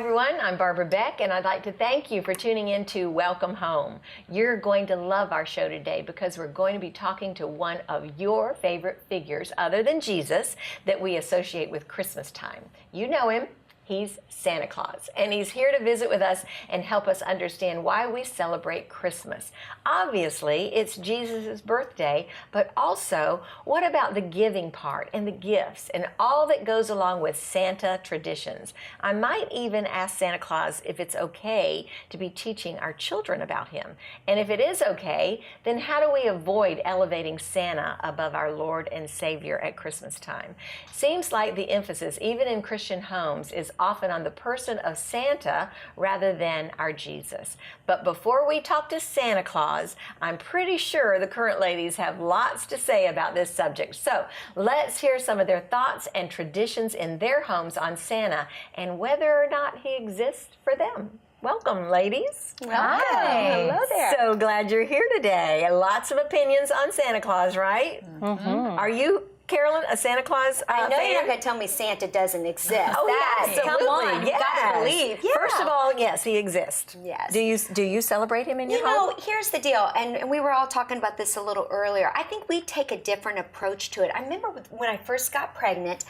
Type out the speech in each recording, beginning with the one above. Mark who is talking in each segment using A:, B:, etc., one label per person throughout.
A: everyone. I'm Barbara Beck, and I'd like to thank you for tuning in to Welcome Home. You're going to love our show today because we're going to be talking to one of your favorite figures, other than Jesus, that we associate with Christmas time. You know him. He's Santa Claus, and he's here to visit with us and help us understand why we celebrate Christmas. Obviously, it's Jesus' birthday, but also, what about the giving part and the gifts and all that goes along with Santa traditions? I might even ask Santa Claus if it's okay to be teaching our children about him. And if it is okay, then how do we avoid elevating Santa above our Lord and Savior at Christmas time? Seems like the emphasis, even in Christian homes, is often on the person of Santa rather than our Jesus. But before we talk to Santa Claus, I'm pretty sure the current ladies have lots to say about this subject. So let's hear some of their thoughts and traditions in their homes on Santa and whether or not he exists for them. Welcome, ladies.
B: Hi.
A: Hello there. So glad you're here today. Lots of opinions on Santa Claus, right?
B: Mm-hmm.
A: Are you, Carolyn, a Santa Claus
B: I know
A: fan?
B: you're not going to tell me Santa doesn't exist.
A: Oh, yes, absolutely.
B: Come on, you got to believe. Yeah.
A: First of all, yes, he exists.
B: Yes.
A: Do you celebrate him in your home?
B: You know, here's the deal, and we were all talking about this a little earlier. I think we take a different approach to it. I remember when I first got pregnant,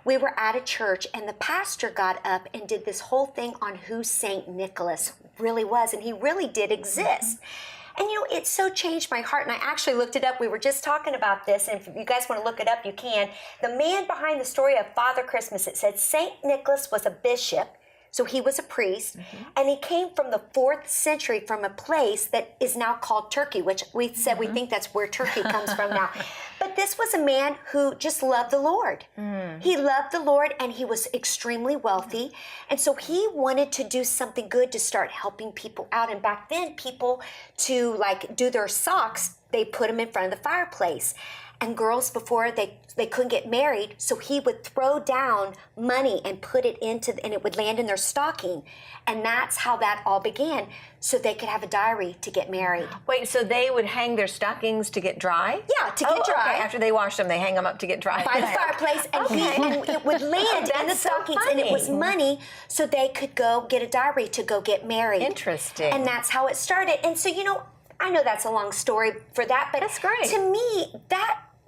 B: we were at a church, and the pastor got up and did this whole thing on who Saint Nicholas really was, and he really did exist. And you know, it so changed my heart, and I actually looked it up. We were just talking about this, and if you guys want to look it up, you can. The man behind the story of Father Christmas, it said Saint Nicholas was a bishop, so he was a priest, and he came from the 4th century from a place that is now called Turkey, which we said we think that's where Turkey comes from now. But this was a man who just loved the Lord. He loved the Lord, and he was extremely wealthy. And so he wanted to do something good to start helping people out. And back then, people to like do their socks, they put them in front of the fireplace. And girls, before they couldn't get married, so he would throw down money and put it into, and it would land in their stocking. And that's how that all began, so they could have a diary to get married.
A: Wait, so they would hang their stockings to get dry?
B: Yeah, to get dry.
A: Okay. After they washed them, they hang them up to get dry.
B: By the fireplace, and, and it would land in the stockings, and it was money, so they could go get a diary to go get married.
A: Interesting.
B: And that's how it started. And so, you know, I know that's a long story for that, but
A: that's great.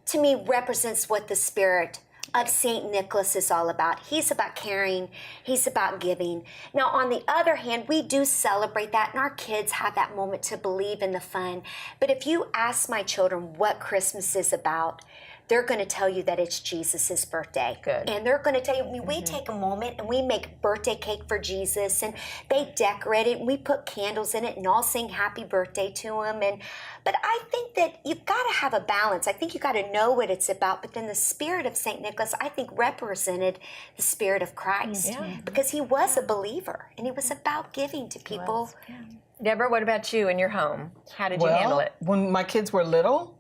B: To me, represents what the spirit of St. Nicholas is all about. He's about caring. He's about giving. Now, on the other hand, we do celebrate that, and our kids have that moment to believe in the fun. But if you ask my children what Christmas is about, they're going to tell you that it's Jesus' birthday.
A: Good.
B: And they're going to tell you, we take a moment and we make birthday cake for Jesus, and they decorate it, and we put candles in it and all sing happy birthday to him. But I think that you've got to have a balance. I think you've got to know what it's about, but then the spirit of St. Nicholas, I think, represented the spirit of Christ, because he was a believer, and he was about giving to people.
A: Deborah, what about you in your home? How did you handle it?
C: When my kids were little,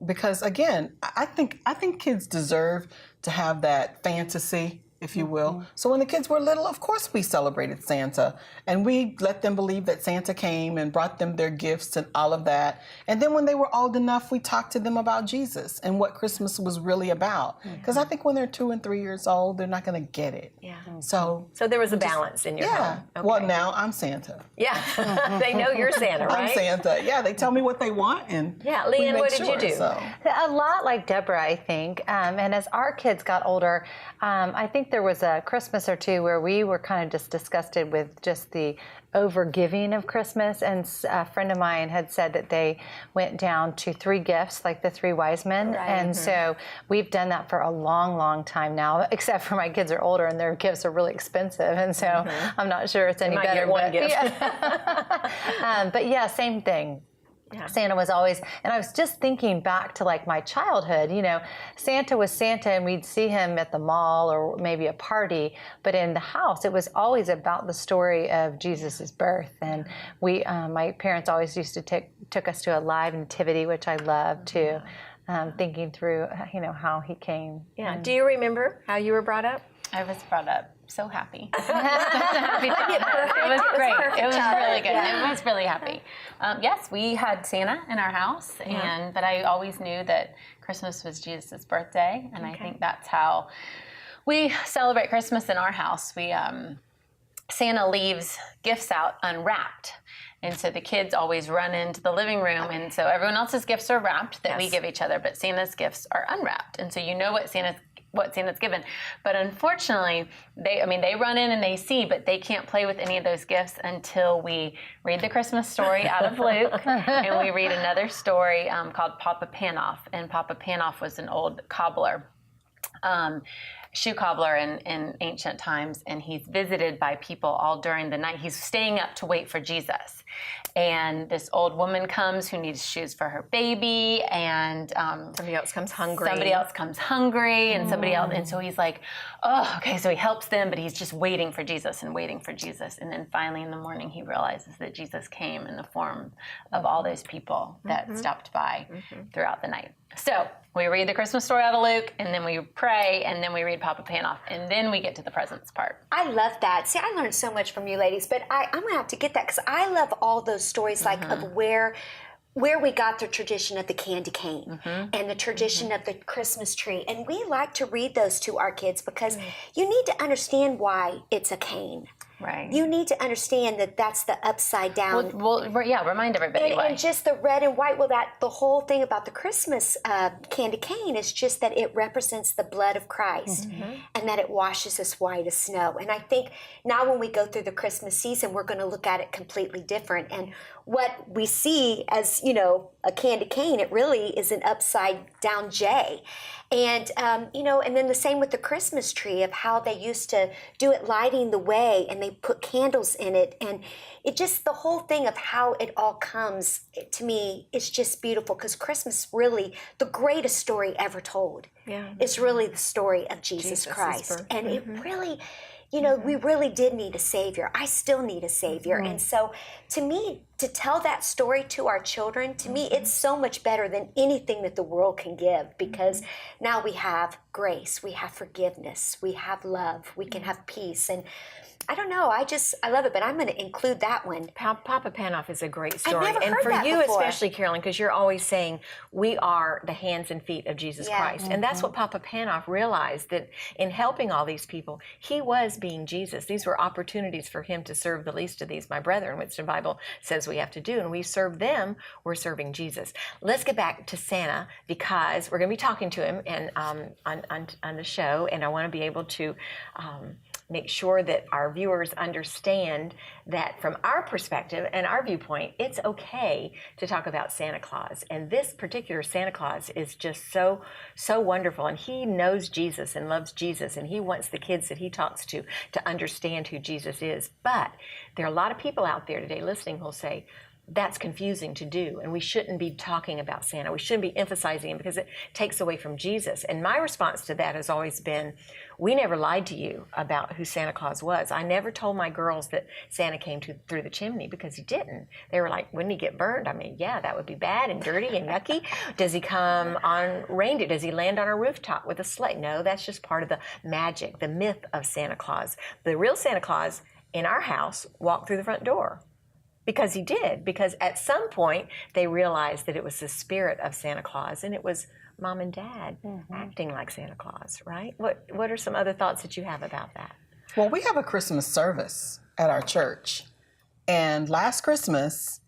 C: because again, I think kids deserve to have that fantasy, if you will. So when the kids were little, of course we celebrated Santa, and we let them believe that Santa came and brought them their gifts and all of that. And then when they were old enough, we talked to them about Jesus and what Christmas was really about. Because I think when they're 2 and 3 years old, they're not going to get it.
A: Yeah.
C: So
A: there was a balance in your home. Okay.
C: Well, now I'm Santa.
A: Yeah. They know you're Santa, right?
C: I'm Santa. Yeah, they tell me what they want, and
A: yeah. Leanne, what did you do?
C: So.
D: A lot like Deborah, I think. And as our kids got older, I think there was a Christmas or two where we were kind of just disgusted with just the over-giving of Christmas. And a friend of mine had said that they went down to 3 gifts, like the 3 wise men.
B: Right.
D: And so we've done that for a long, long time now, except for my kids are older and their gifts are really expensive. And so I'm not sure it's any better.
A: Get one gift.
D: Yeah. But yeah, same thing. Yeah. Santa was always, and I was just thinking back to like my childhood, you know, Santa was Santa and we'd see him at the mall or maybe a party, but in the house, it was always about the story of Jesus's birth. And we, my parents always used to took us to a live nativity, which I loved too, thinking through, you know, how he came.
A: Yeah. Do you remember how you were brought up?
E: I was brought up so happy. Happy to be it was great. It was really good. It was really happy. Yes, we had Santa in our house, but I always knew that Christmas was Jesus' birthday, and I think that's how we celebrate Christmas in our house. We Santa leaves gifts out unwrapped. And so the kids always run into the living room, and so everyone else's gifts are wrapped that we give each other, but Santa's gifts are unwrapped. And so you know what Santa's given. But unfortunately, they run in and they see, but they can't play with any of those gifts until we read the Christmas story out of Luke, and we read another story called Papa Panoff. And Papa Panoff was an old cobbler. Shoe cobbler in ancient times, and he's visited by people all during the night. He's staying up to wait for Jesus. And this old woman comes who needs shoes for her baby, and
A: somebody else comes hungry.
E: And somebody else, and so he's like, oh, okay, so he helps them, but he's just waiting for Jesus and waiting for Jesus. And then finally in the morning he realizes that Jesus came in the form of all those people that stopped by throughout the night. So we read the Christmas story out of Luke, and then we pray, and then we read Papa Panoff, and then we get to the presents part.
B: I love that. See, I learned so much from you ladies, but I'm going to have to get that because I love all those stories like of where we got the tradition of the candy cane and the tradition of the Christmas tree. And we like to read those to our kids because you need to understand why it's a cane.
E: Right.
B: You need to understand that that's the upside down.
E: Well, remind everybody why.
B: And just the red and white. Well, the whole thing about the Christmas candy cane is just that it represents the blood of Christ and that it washes us white as snow. And I think now when we go through the Christmas season, we're going to look at it completely different. And what we see as, a candy cane, it really is an upside down J. And, and then the same with the Christmas tree of how they used to do it lighting the way and they put candles in it. And it just, the whole thing of how it all comes, to me, is just beautiful because Christmas really, the greatest story ever told is really the story of Jesus Christ. And it really, we really did need a Savior. I still need a Savior. And so to me, to tell that story to our children, to me, it's so much better than anything that the world can give because now we have grace, we have forgiveness, we have love, we can have peace. And I don't know. I love it, but I'm going to include that one.
A: Papa Panoff is a great story.
B: I've never
A: and
B: heard
A: for
B: that
A: you
B: before.
A: especially, Carolyn, because you're always saying we are the hands and feet of Jesus Christ. And that's what Papa Panoff realized, that in helping all these people, he was being Jesus. These were opportunities for him to serve the least of these, my brethren, which the Bible says we have to do. And we serve them, we're serving Jesus. Let's get back to Santa because we're going to be talking to him and on the show, and I want to be able to make sure that our viewers understand that from our perspective and our viewpoint, it's okay to talk about Santa Claus. And this particular Santa Claus is just so wonderful. And he knows Jesus and loves Jesus. And he wants the kids that he talks to understand who Jesus is. But there are a lot of people out there today listening who'll say, that's confusing to do, and we shouldn't be talking about Santa. We shouldn't be emphasizing him because it takes away from Jesus. And my response to that has always been, we never lied to you about who Santa Claus was. I never told my girls that Santa came through the chimney because he didn't. They were like, wouldn't he get burned? I mean, yeah, that would be bad and dirty and yucky. Does he come on reindeer? Does he land on a rooftop with a sleigh? No, that's just part of the magic, the myth of Santa Claus. The real Santa Claus in our house walked through the front door. Because he did. Because at some point, they realized that it was the spirit of Santa Claus, and it was mom and dad acting like Santa Claus, right? What are some other thoughts that you have about that?
C: Well, we have a Christmas service at our church, and last Christmas,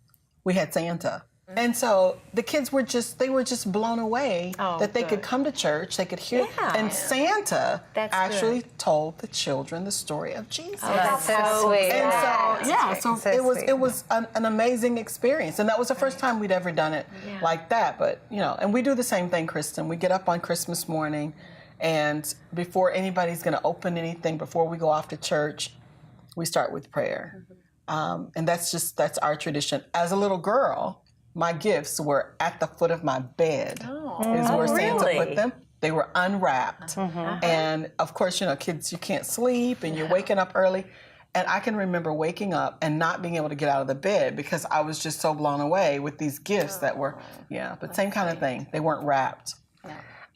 C: we had Santa. And so the kids were just blown away that they could come to church, they could hear, and Santa actually told the children the story of Jesus.
D: Oh, that's so sweet.
C: And so it was an amazing experience, and that was the first time we'd ever done it like that. But and we do the same thing, Kristen. We get up on Christmas morning, and before anybody's going to open anything, before we go off to church, we start with prayer, and that's our tradition. As a little girl, my gifts were at the foot of my bed. Is where Santa put them. They were unwrapped. And of course, kids, you can't sleep and you're waking up early. And I can remember waking up and not being able to get out of the bed because I was just so blown away with these gifts that were, but same kind of thing. They weren't wrapped.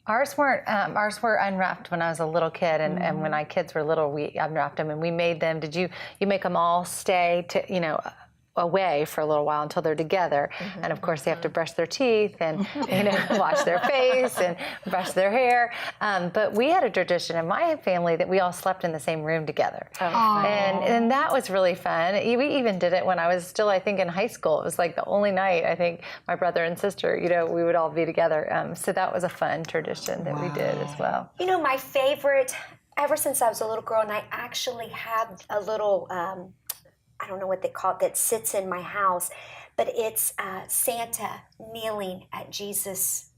D: Ours weren't. Ours were unwrapped when I was a little kid, and when my kids were little, we unwrapped them and we made them. Did you make them all stay to away for a little while until they're together. And of course they have to brush their teeth and wash their face and brush their hair. But we had a tradition in my family that we all slept in the same room together. And that was really fun. We even did it when I was still, I think, in high school. It was like the only night, I think, my brother and sister, we would all be together. So that was a fun tradition that we did as well.
B: My favorite, ever since I was a little girl, and I actually have a little, I don't know what they call it, that sits in my house, but it's Santa kneeling at Jesus.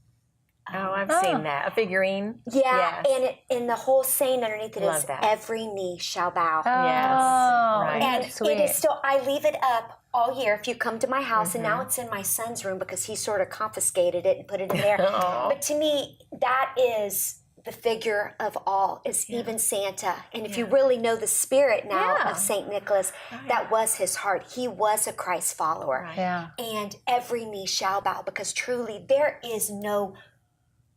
A: I've seen that. A figurine?
B: Yeah,
A: Yes.
B: and the whole saying underneath it
A: Love
B: is,
A: that.
B: every knee shall bow.
A: Yes. Right.
B: And
D: That's sweet.
B: it is still, I leave it up all year if you come to my house, and now it's in my son's room because he sort of confiscated it and put it in there. But to me, that is the figure of all, is even Santa. And if you really know the spirit now of St. Nicholas, that was his heart. He was a Christ follower.
D: Yeah.
B: And every knee shall bow, because truly there is no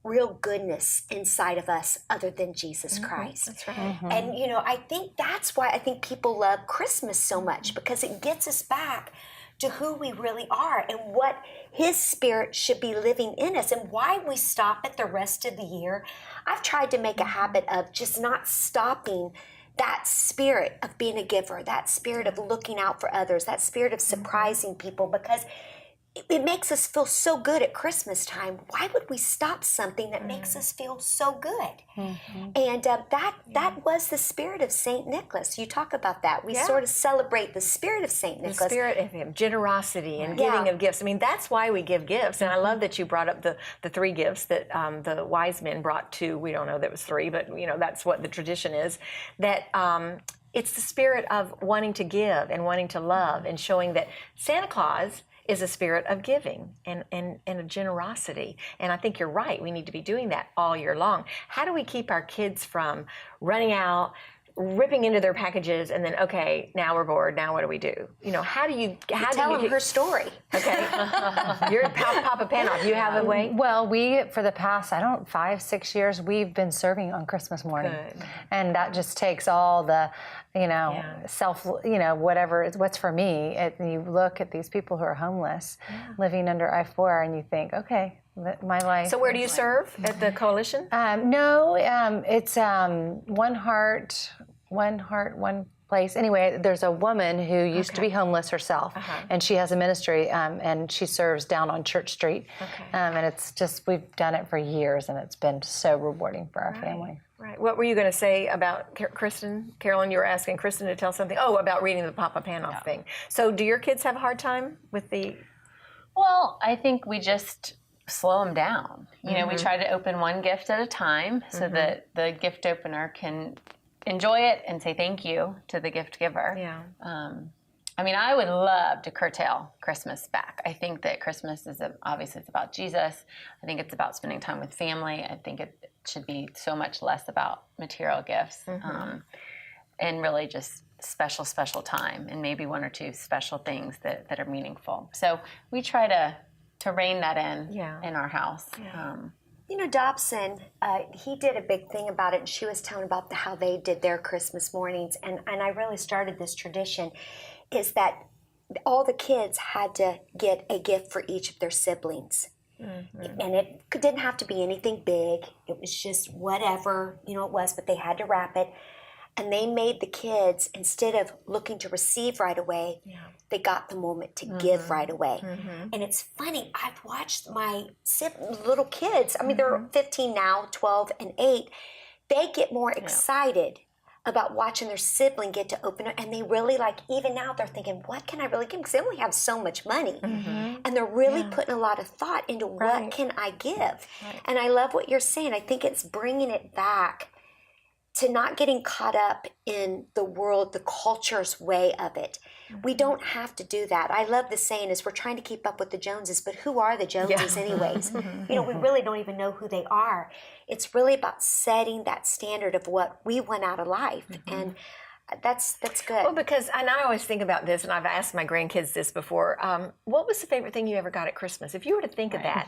B: real goodness inside of us other than Jesus Christ.
A: That's right.
B: And I think that's why I think people love Christmas so much, because it gets us back to who we really are and what his spirit should be living in us, and why we stop it the rest of the year. I've tried to make a habit of just not stopping that spirit of being a giver, that spirit of looking out for others, that spirit of surprising people, because it makes us feel so good at Christmas time. Why would we stop something that makes us feel so good? And that was the spirit of St. Nicholas. You talk about that. We sort of celebrate the spirit of St. Nicholas.
A: The spirit of him, generosity and giving of gifts. I mean, that's why we give gifts. And I love that you brought up the 3 gifts that the wise men brought 2. We don't know that it was 3, but that's what the tradition is. That it's the spirit of wanting to give and wanting to love, and showing that Santa Claus is a spirit of giving and a generosity. And I think you're right. We need to be doing that all year long. How do we keep our kids from running out, ripping into their packages, and then, okay, now we're bored, now what do we do? How do you
B: Tell them her story.
A: Okay. You're Papa Panoff. You have a way?
D: Well, for the past, 5-6 years, we've been serving on Christmas morning.
A: Good.
D: And that just takes all the, self, whatever, what's for me. You look at these people who are homeless, living under I-4, and you think, okay, my life.
A: So where do you serve? At the coalition?
D: No, it's One Heart, One Place. Anyway, there's a woman who used to be homeless herself, and she has a ministry, and she serves down on Church Street. And it's just, we've done it for years, and it's been so rewarding for our family.
A: Right. What were you going to say about Kristen? Carolyn, you were asking Kristen to tell something. Oh, about reading the Papa Panoff thing. So do your kids have a hard time with the...
E: Well, I think we just slow them down. We try to open one gift at a time so that the gift opener can enjoy it and say thank you to the gift giver.
A: Yeah.
E: I would love to curtail Christmas back. I think that Christmas is obviously it's about Jesus. I think it's about spending time with family. I think it should be so much less about material gifts, and really just special time, and maybe 1 or 2 special things that are meaningful. So we try to rein that in our house.
B: Dobson, he did a big thing about it, and she was telling about how they did their Christmas mornings, and I really started this tradition, is that all the kids had to get a gift for each of their siblings. And it didn't have to be anything big. It was just whatever, it was, but they had to wrap it. And they made the kids, instead of looking to receive right away, they got the moment to give right away. And it's funny, I've watched my little kids, they're 15 now, 12 and 8, they get more excited about watching their sibling get to open it, and they really even now they're thinking, what can I really give? Because they only have so much money, and they're really putting a lot of thought into what can I give. And I love what you're saying. I think it's bringing it back to not getting caught up in the world, the culture's way of it. We don't have to do that. I love the saying is we're trying to keep up with the Joneses, but who are the Joneses anyways? We really don't even know who they are. It's really about setting that standard of what we want out of life. And that's good.
A: Well, because, and I always think about this, and I've asked my grandkids this before, what was the favorite thing you ever got at Christmas? If you were to think of that,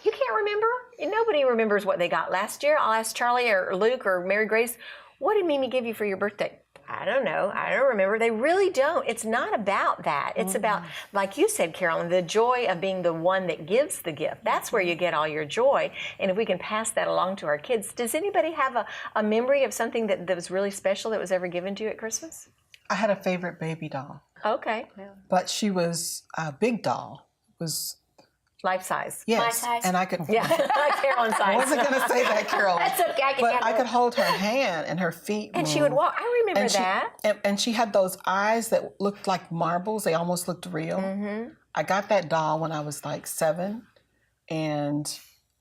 A: you can't remember. Nobody remembers what they got last year. I'll ask Charlie or Luke or Mary Grace, what did Mimi give you for your birthday? I don't know. I don't remember. They really don't. It's not about that. It's about, like you said, Carolyn, the joy of being the one that gives the gift. That's where you get all your joy. And if we can pass that along to our kids. Does anybody have a memory of something that was really special that was ever given to you at Christmas?
C: I had a favorite baby doll,
A: Okay.
C: but she was a big doll. It was
A: Life size.
C: yes,
B: My size?
C: and I could.
A: Yeah, Carolyn size.
C: I wasn't going to say that, Carolyn.
B: That's okay. I can
C: But
B: handle
C: I could
B: it.
C: hold her hand and her feet.
A: And she would walk. I remember
C: And
A: that.
C: and she had those eyes that looked like marbles. They almost looked real.
A: Mm-hmm.
C: I got that doll when I was like 7, and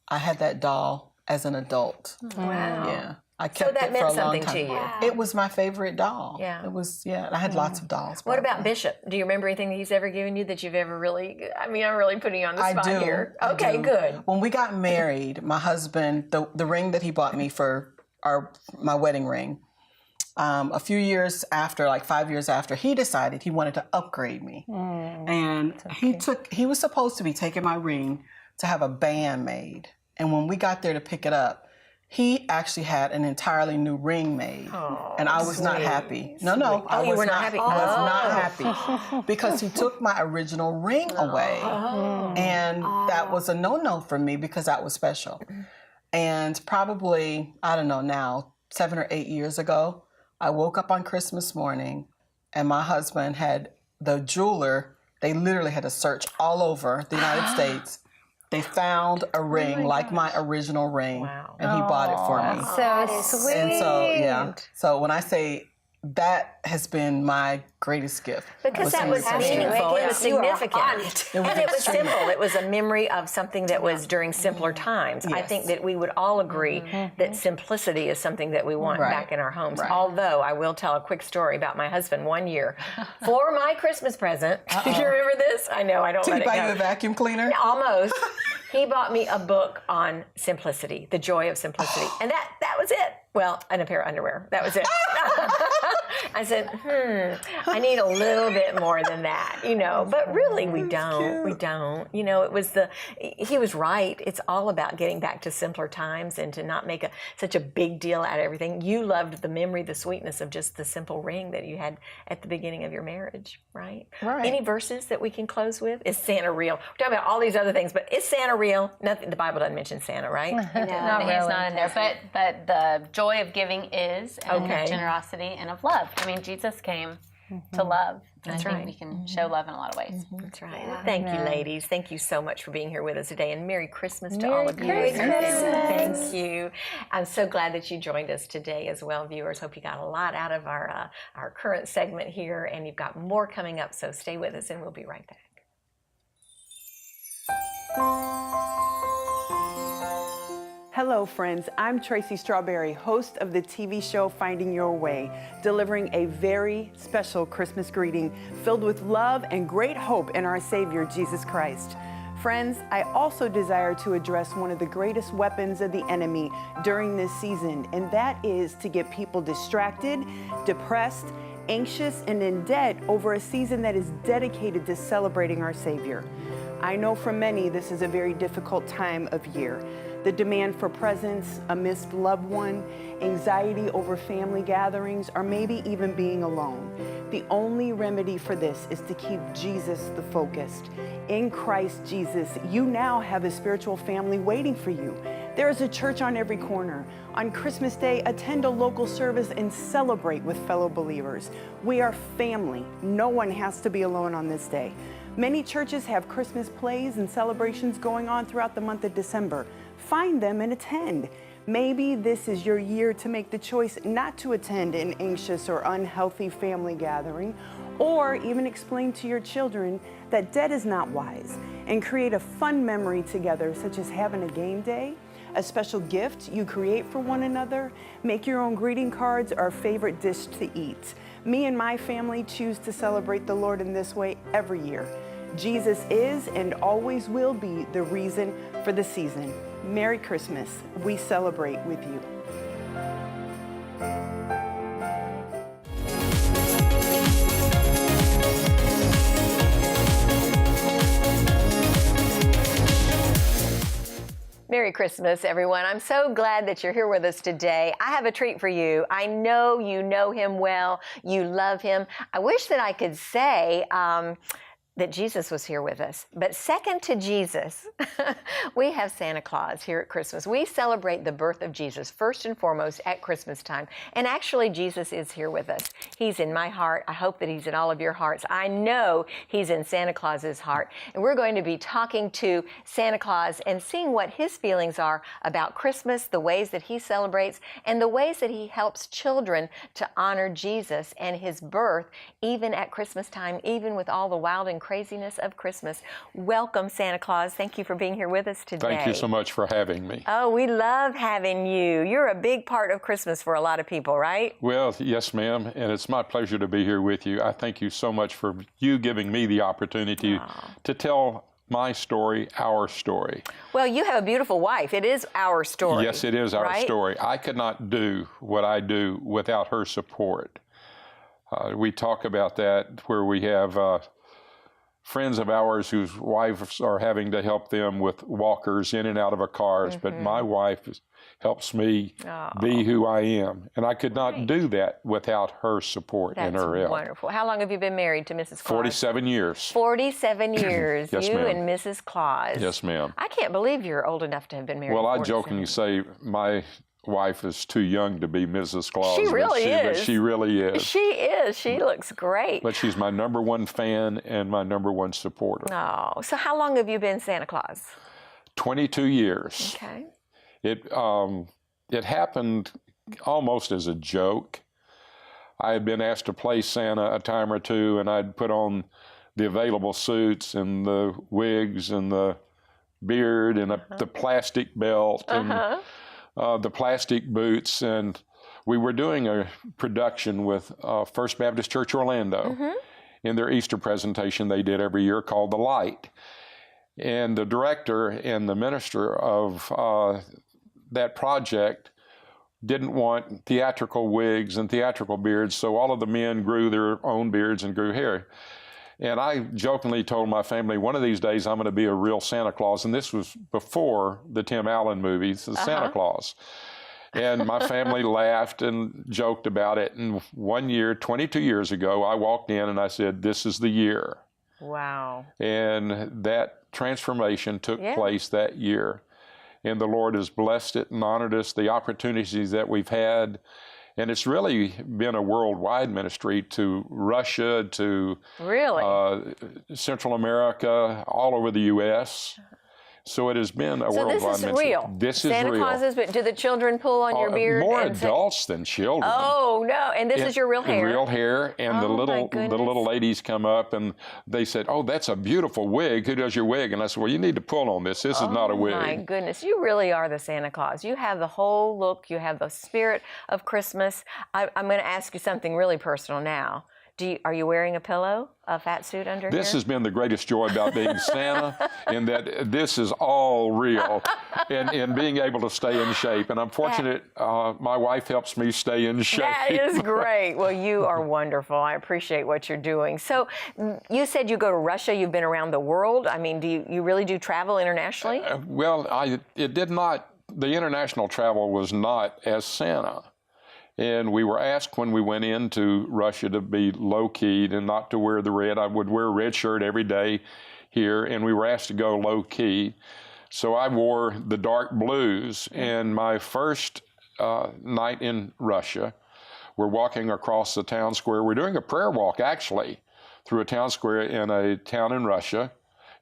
C: I had that doll as an adult.
A: Wow.
C: Yeah, I kept
A: that
C: it
A: meant
C: for a long
A: something
C: time.
A: to you.
B: Wow.
C: It was my favorite doll.
A: Yeah.
C: It was. Yeah, and I had lots of dolls.
A: What about
C: probably.
A: Bishop? Do you remember anything that he's ever given you that you've ever really, I mean, I'm really putting you on the
C: I
A: spot
C: do.
A: here.
C: I
A: Okay,
C: do.
A: good.
C: When we got married, my husband, the ring that he bought me for my wedding ring, a few years after, like 5 years after, he decided he wanted to upgrade me, and he was supposed to be taking my ring to have a band made, and when we got there to pick it up, he actually had an entirely new ring made, and I was not happy. No, I
A: you
C: was
A: were not
C: not
A: happy?
C: I was not
A: Oh.
C: happy because he took my original ring away, and that was a no-no for me because that was special. And probably, I don't know now, 7 or 8 years ago, I woke up on Christmas morning, and my husband had the jeweler. They literally had to search all over the United States. They found a ring like my original ring,
A: Wow.
C: and he bought it for me.
D: So sweet.
C: And so, yeah. So when I say that has been my greatest gift.
A: Because that was
C: Christmas.
A: meaningful. It was
B: You are
A: significant.
B: on it.
C: It was
A: And it was
C: extreme.
A: simple. It was a memory of something that was during simpler times. I think that we would all agree that simplicity is something that we want
C: Right.
A: back in our homes.
C: Right.
A: Although I will tell a quick story about my husband one year. For my Christmas present, do you remember this? I know, I don't
C: Did
A: let
C: he
A: it
C: buy
A: go.
C: you a vacuum cleaner?
A: Almost. He bought me a book on simplicity, the joy of simplicity. And that was it. Well, and a pair of underwear. That was it. I said, I need a little bit more than that, But really, we don't. We don't. It was he was right. It's all about getting back to simpler times and to not make such a big deal out of everything. You loved the memory, the sweetness of just the simple ring that you had at the beginning of your marriage, right?
C: Right.
A: Any verses that we can close with? Is Santa real? We're talking about all these other things, but is Santa real? Nothing. The Bible doesn't mention Santa, right?
D: Not
E: He's
D: really.
E: not in there, but the joy of giving is, and
A: Okay.
E: of generosity and of love. I mean, Jesus came to love. And
A: That's
E: I think
A: right.
E: we can show love in a lot of ways.
A: That's right. Well, thank you, ladies. Thank you so much for being here with us today, and Merry Christmas to
D: Merry
A: all of you.
D: Christmas.
A: Thank you. I'm so glad that you joined us today as well, viewers. Hope you got a lot out of our current segment here, and you've got more coming up. So stay with us, and we'll be right back.
F: Hello, friends. I'm Tracy Strawberry, host of the TV show Finding Your Way, delivering a very special Christmas greeting filled with love and great hope in our Savior, Jesus Christ. Friends, I also desire to address one of the greatest weapons of the enemy during this season, and that is to get people distracted, depressed, anxious, and in debt over a season that is dedicated to celebrating our Savior. I know for many this is a very difficult time of year. The demand for presents, a missed loved one, anxiety over family gatherings, or maybe even being alone. The only remedy for this is to keep Jesus the focus. In Christ Jesus, you now have a spiritual family waiting for you. There is a church on every corner. On Christmas Day, attend a local service and celebrate with fellow believers. We are family. No one has to be alone on this day. Many churches have Christmas plays and celebrations going on throughout the month of December. Find them and attend. Maybe this is your year to make the choice not to attend an anxious or unhealthy family gathering, or even explain to your children that debt is not wise, and create a fun memory together, such as having a game day, a special gift you create for one another, make your own greeting cards, or a favorite dish to eat. Me and my family choose to celebrate the Lord in this way every year. Jesus is and always will be the reason for the season. Merry Christmas. We celebrate with you.
A: Merry Christmas, everyone. I'm so glad that you're here with us today. I have a treat for you. I know you know him well. You love him. I wish that I could say that Jesus was here with us. But second to Jesus, we have Santa Claus here at Christmas. We celebrate the birth of Jesus first and foremost at Christmas time. And actually, Jesus is here with us. He's in my heart. I hope that he's in all of your hearts. I know he's in Santa Claus's heart. And we're going to be talking to Santa Claus and seeing what his feelings are about Christmas, the ways that he celebrates, and the ways that he helps children to honor Jesus and his birth, even at Christmas time, even with all the wild and craziness of Christmas. Welcome, Santa Claus. Thank you for being here with us today.
G: Thank you so much for having me.
A: Oh, we love having you. You're a big part of Christmas for a lot of people, right?
G: Well, yes, ma'am, and it's my pleasure to be here with you. I thank you so much for you giving me the opportunity to tell my story, our story.
A: Well, you have a beautiful wife. It is our story.
G: Yes, it is our
A: right?
G: story. I could not do what I do without her support. We talk about that where we have friends of ours whose wives are having to help them with walkers in and out of our cars, but my wife helps me be who I am. And I could not do that without her support and her help.
A: That's wonderful. How long have you been married to Mrs. Claus?
G: 47 years.
A: 47 years.
G: Yes,
A: you
G: ma'am.
A: and Mrs. Claus.
G: Yes, ma'am.
A: I can't believe you're old enough to have been married.
G: Well, I
A: 47.
G: jokingly say my wife is too young to be Mrs. Claus.
A: She really
G: but
A: is.
G: she really is.
A: She is. She looks great.
G: But she's my number one fan and my number one supporter.
A: Oh, so how long have you been Santa Claus?
G: 22 years.
A: Okay.
G: It happened almost as a joke. I had been asked to play Santa a time or two, and I'd put on the available suits and the wigs and the beard and the plastic belt and the plastic boots. And we were doing a production with First Baptist Church Orlando in their Easter presentation they did every year called The Light. And the director and the minister of that project didn't want theatrical wigs and theatrical beards, so all of the men grew their own beards and grew hair. And I jokingly told my family, one of these days I'm going to be a real Santa Claus. And this was before the Tim Allen movies, the Santa Claus. And my family laughed and joked about it. And one year, 22 years ago, I walked in and I said, this is the year.
A: Wow.
G: And that transformation took place that year. And the Lord has blessed it and honored us, the opportunities that we've had. And it's really been a worldwide ministry to Russia, to Central America, all over the U.S. So it has been a worldwide ministry.
A: So this is real.
G: This is
A: Santa
G: real.
A: Claus is, but do the children pull on your beard?
G: More
A: and
G: adults than children.
A: Oh no! And this is your real hair.
G: Real hair, and the little ladies come up and they said, "Oh, that's a beautiful wig. Who does your wig?" And I said, "Well, you need to pull on this. This is not a wig."
A: My goodness, you really are the Santa Claus. You have the whole look. You have the spirit of Christmas. I'm going to ask you something really personal now. Are you wearing a pillow, a fat suit under
G: This
A: here?
G: has been the greatest joy about being Santa, in that this is all real, and being able to stay in shape. And I'm fortunate my wife helps me stay in shape.
A: That is great. Well, you are wonderful. I appreciate what you're doing. So you said you go to Russia. You've been around the world. I mean, do you really do travel internationally?
G: The international travel was not as Santa. And we were asked when we went into Russia to be low-keyed and not to wear the red. I would wear a red shirt every day here, and we were asked to go low-key. So I wore the dark blues. And my first night in Russia, we're walking across the town square. We're doing a prayer walk, actually, through a town square in a town in Russia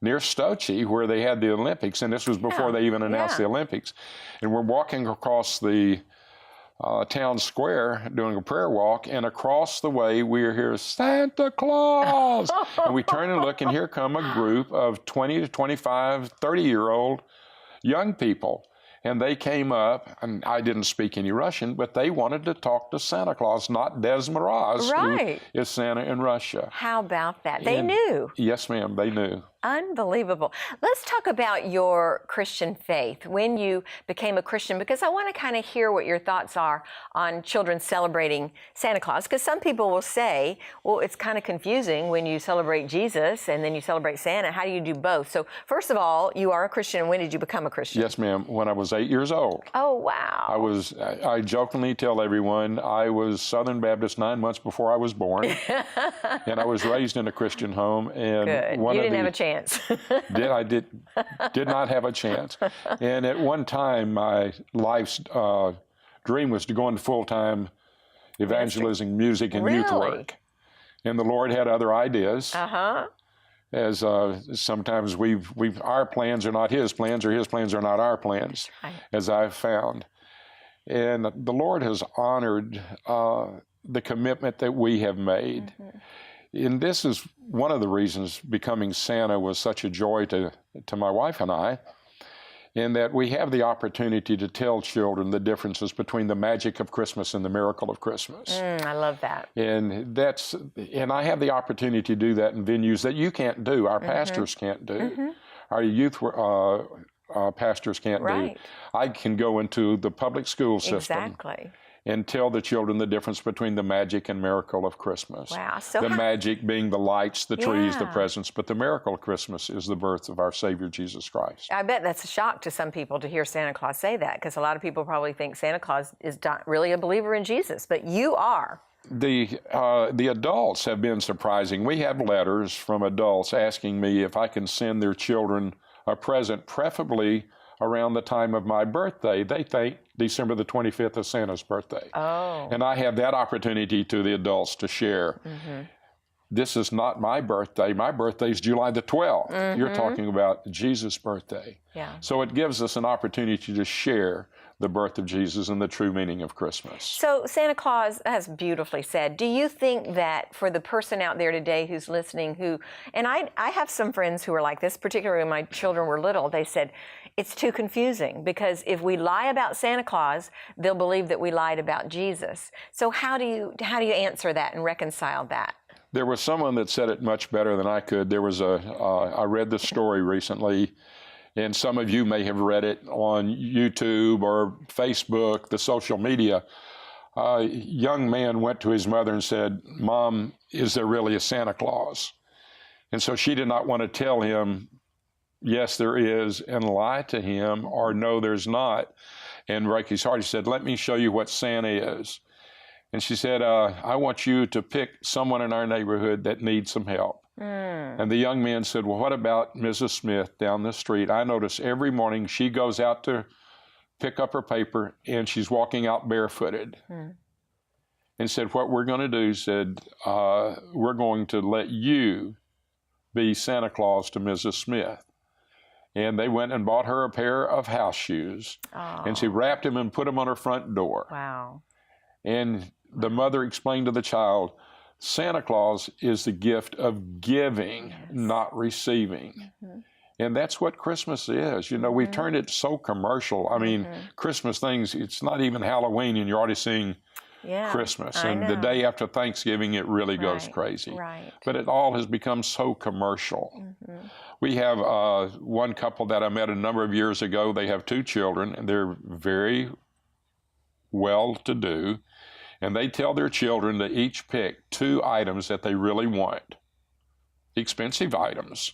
G: near Sochi, where they had the Olympics. And this was before they even announced the Olympics. And we're walking across the town square doing a prayer walk, and across the way we hear Santa Claus. And we turn and look, and here come a group of 20 to 25, 30-year-old young people. And they came up, and I didn't speak any Russian, but they wanted to talk to Santa Claus, not Des Moroz, who is Santa in Russia.
A: How about that? They knew.
G: Yes, ma'am, they knew.
A: Unbelievable. Let's talk about your Christian faith, when you became a Christian, because I want to kind of hear what your thoughts are on children celebrating Santa Claus, because some people will say, well, it's kind of confusing when you celebrate Jesus and then you celebrate Santa. How do you do both? So first of all, you are a Christian. When did you become a Christian?
G: Yes, ma'am. When I was 8 years old.
A: Oh, wow.
G: I jokingly tell everyone I was Southern Baptist 9 months before I was born. And I was raised in a Christian home. And
A: Good. You didn't have a chance.
G: I did not have a chance. And at one time, my life's dream was to go into full-time evangelism, music, and youth work. And the Lord had other ideas. As sometimes our plans are not His plans, or His plans are not our plans, as I've found. And the Lord has honored the commitment that we have made. And this is one of the reasons becoming Santa was such a joy to my wife and I, in that we have the opportunity to tell children the differences between the magic of Christmas and the miracle of Christmas.
A: I love that.
G: And I have the opportunity to do that in venues that you can't do, our pastors can't do, our youth pastors can't do. I can go into the public school system and tell the children the difference between the magic and miracle of Christmas.
A: Wow. So
G: the magic being the lights, the trees, the presents, but the miracle of Christmas is the birth of our Savior, Jesus Christ.
A: I bet that's a shock to some people to hear Santa Claus say that, because a lot of people probably think Santa Claus is not really a believer in Jesus, but you are.
G: The adults have been surprising. We have letters from adults asking me if I can send their children a present, preferably around the time of my birthday. They think December the 25th is Santa's birthday.
A: Oh.
G: And I have that opportunity to the adults to share. This is not my birthday. My birthday is July the 12th. You're talking about Jesus' birthday. So it gives us an opportunity to share the birth of Jesus and the true meaning of Christmas.
A: So Santa Claus has beautifully said, do you think that for the person out there today who's listening, and I have some friends who are like this, particularly when my children were little, they said, it's too confusing because if we lie about Santa Claus, they'll believe that we lied about Jesus. So how do you answer that and reconcile that?
G: There was someone that said it much better than I could. There was I read this story recently, and some of you may have read it on YouTube or Facebook, the social media. A young man went to his mother and said, "Mom, is there really a Santa Claus?" And so she did not want to tell him, "Yes, there is," and lie to him, or "No, there's not," and break his heart. He said, "Let me show you what Santa is." And she said, "I want you to pick someone in our neighborhood that needs some help." And the young man said, "Well, what about Mrs. Smith down the street? I notice every morning she goes out to pick up her paper and she's walking out barefooted." And said, "What we're going to do," said, "we're going to let you be Santa Claus to Mrs. Smith." And they went and bought her a pair of house shoes. And she wrapped them and put them on her front door.
A: Wow.
G: And the mother explained to the child, Santa Claus is the gift of giving, not receiving. And that's what Christmas is. You know, we've turned it so commercial. I mean, Christmas things, it's not even Halloween and you're already seeing Christmas. And the day after Thanksgiving, it really goes crazy. But it all has become so commercial. We have one couple that I met a number of years ago. They have 2 children, and they're very well-to-do. And they tell their children to each pick 2 items that they really want, expensive items.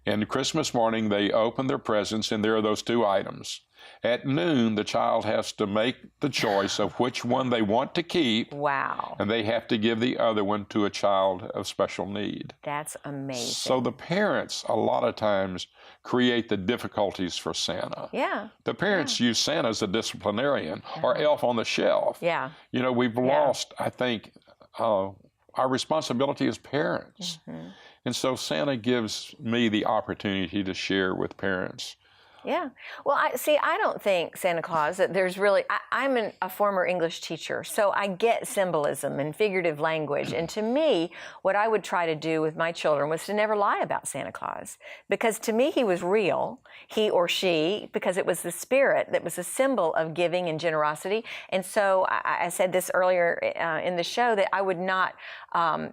G: And Christmas morning, they open their presents, and there are those 2 items. At noon, the child has to make the choice of which one they want to keep.
A: Wow.
G: And they have to give the other one to a child of special need.
A: That's amazing.
G: So the parents, a lot of times, create the difficulties for Santa. The parents use Santa as a disciplinarian or elf on the shelf. You know, we've lost, I think, our responsibility as parents. And so Santa gives me the opportunity to share with parents
A: Yeah. Well, I don't think Santa Claus, that there's really, I'm a former English teacher, so I get symbolism and figurative language. And to me, what I would try to do with my children was to never lie about Santa Claus. Because to me, he was real, he or she, because it was the spirit that was a symbol of giving and generosity. And so I said this earlier in the show, that I would not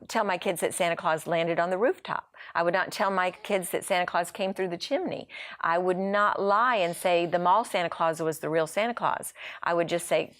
A: tell my kids that Santa Claus landed on the rooftop. I would not tell my kids that Santa Claus came through the chimney. I would not lie and say the mall Santa Claus was the real Santa Claus. I would just say,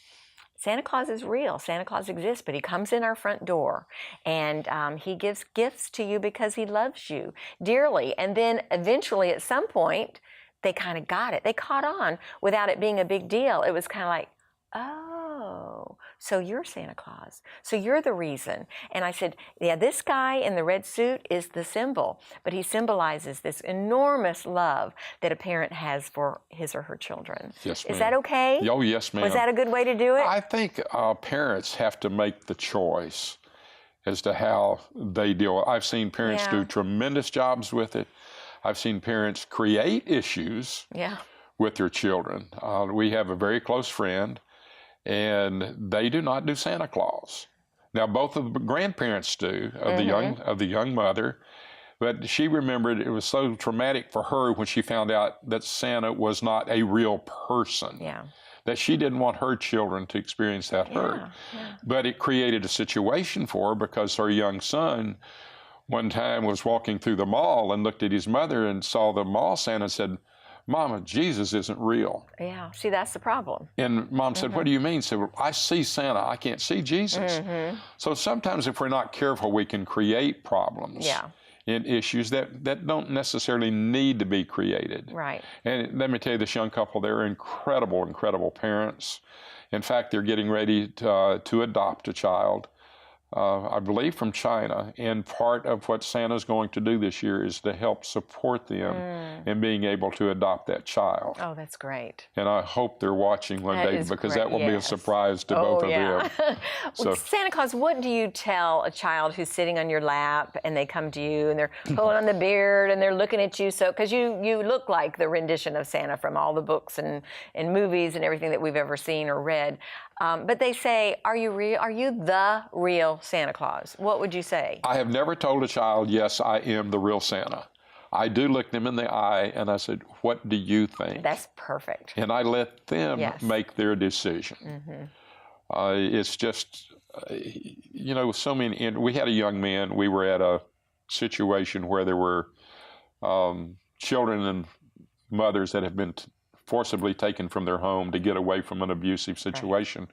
A: Santa Claus is real. Santa Claus exists, but he comes in our front door and he gives gifts to you because he loves you dearly. And then eventually at some point, they kind of got it. They caught on without it being a big deal. It was kind of like, oh, so you're Santa Claus. So you're the reason. And I said, yeah, this guy in the red suit is the symbol, but he symbolizes this enormous love that a parent has for his or her children.
G: Yes,
A: Is
G: ma'am.
A: that okay?
G: Oh, yes, ma'am.
A: Was that a good way to do it?
G: I think parents have to make the choice as to how they deal. I've seen parents
A: Yeah.
G: do tremendous jobs with it. I've seen parents create issues
A: Yeah.
G: with their children. We have a very close friend, and they do not do Santa Claus. Now, both of the grandparents do of the young mother, but she remembered it was so traumatic for her when she found out that Santa was not a real person.
A: Yeah.
G: That she didn't want her children to experience that hurt.
A: Yeah.
G: But it created a situation for her because her young son one time was walking through the mall and looked at his mother and saw the mall Santa and said, Mama, Jesus isn't real.
A: Yeah. See, that's the problem.
G: And Mom said, what do you mean? She said, well, I see Santa, I can't see Jesus. So sometimes if we're not careful, we can create problems
A: Yeah.
G: and issues that don't necessarily need to be created.
A: Right.
G: And let me tell you, this young couple, they're incredible, incredible parents. In fact, they're getting ready to adopt a child, I believe from China. And part of what Santa's going to do this year is to help support them in being able to adopt that child.
A: Oh, that's great.
G: And I hope they're watching one
A: That
G: day
A: is
G: because
A: great,
G: that will be a
A: yes.
G: surprise to both of them.
A: Well,
G: So-
A: Santa Claus, what do you tell a child who's sitting on your lap and they come to you and they're pulling on the beard and they're looking at you? So, because you look like the rendition of Santa from all the books and movies and everything that we've ever seen or read. But they say, are you real? Are you the real Santa Claus? What would you say?
G: I have never told a child, yes, I am the real Santa. I do look them in the eye and I said, what do you think?
A: That's perfect.
G: And I let them
A: Yes.
G: make their decision. It's just, so many. And we had a young man. We were at a situation where there were children and mothers that have been forcibly taken from their home to get away from an abusive situation. Right.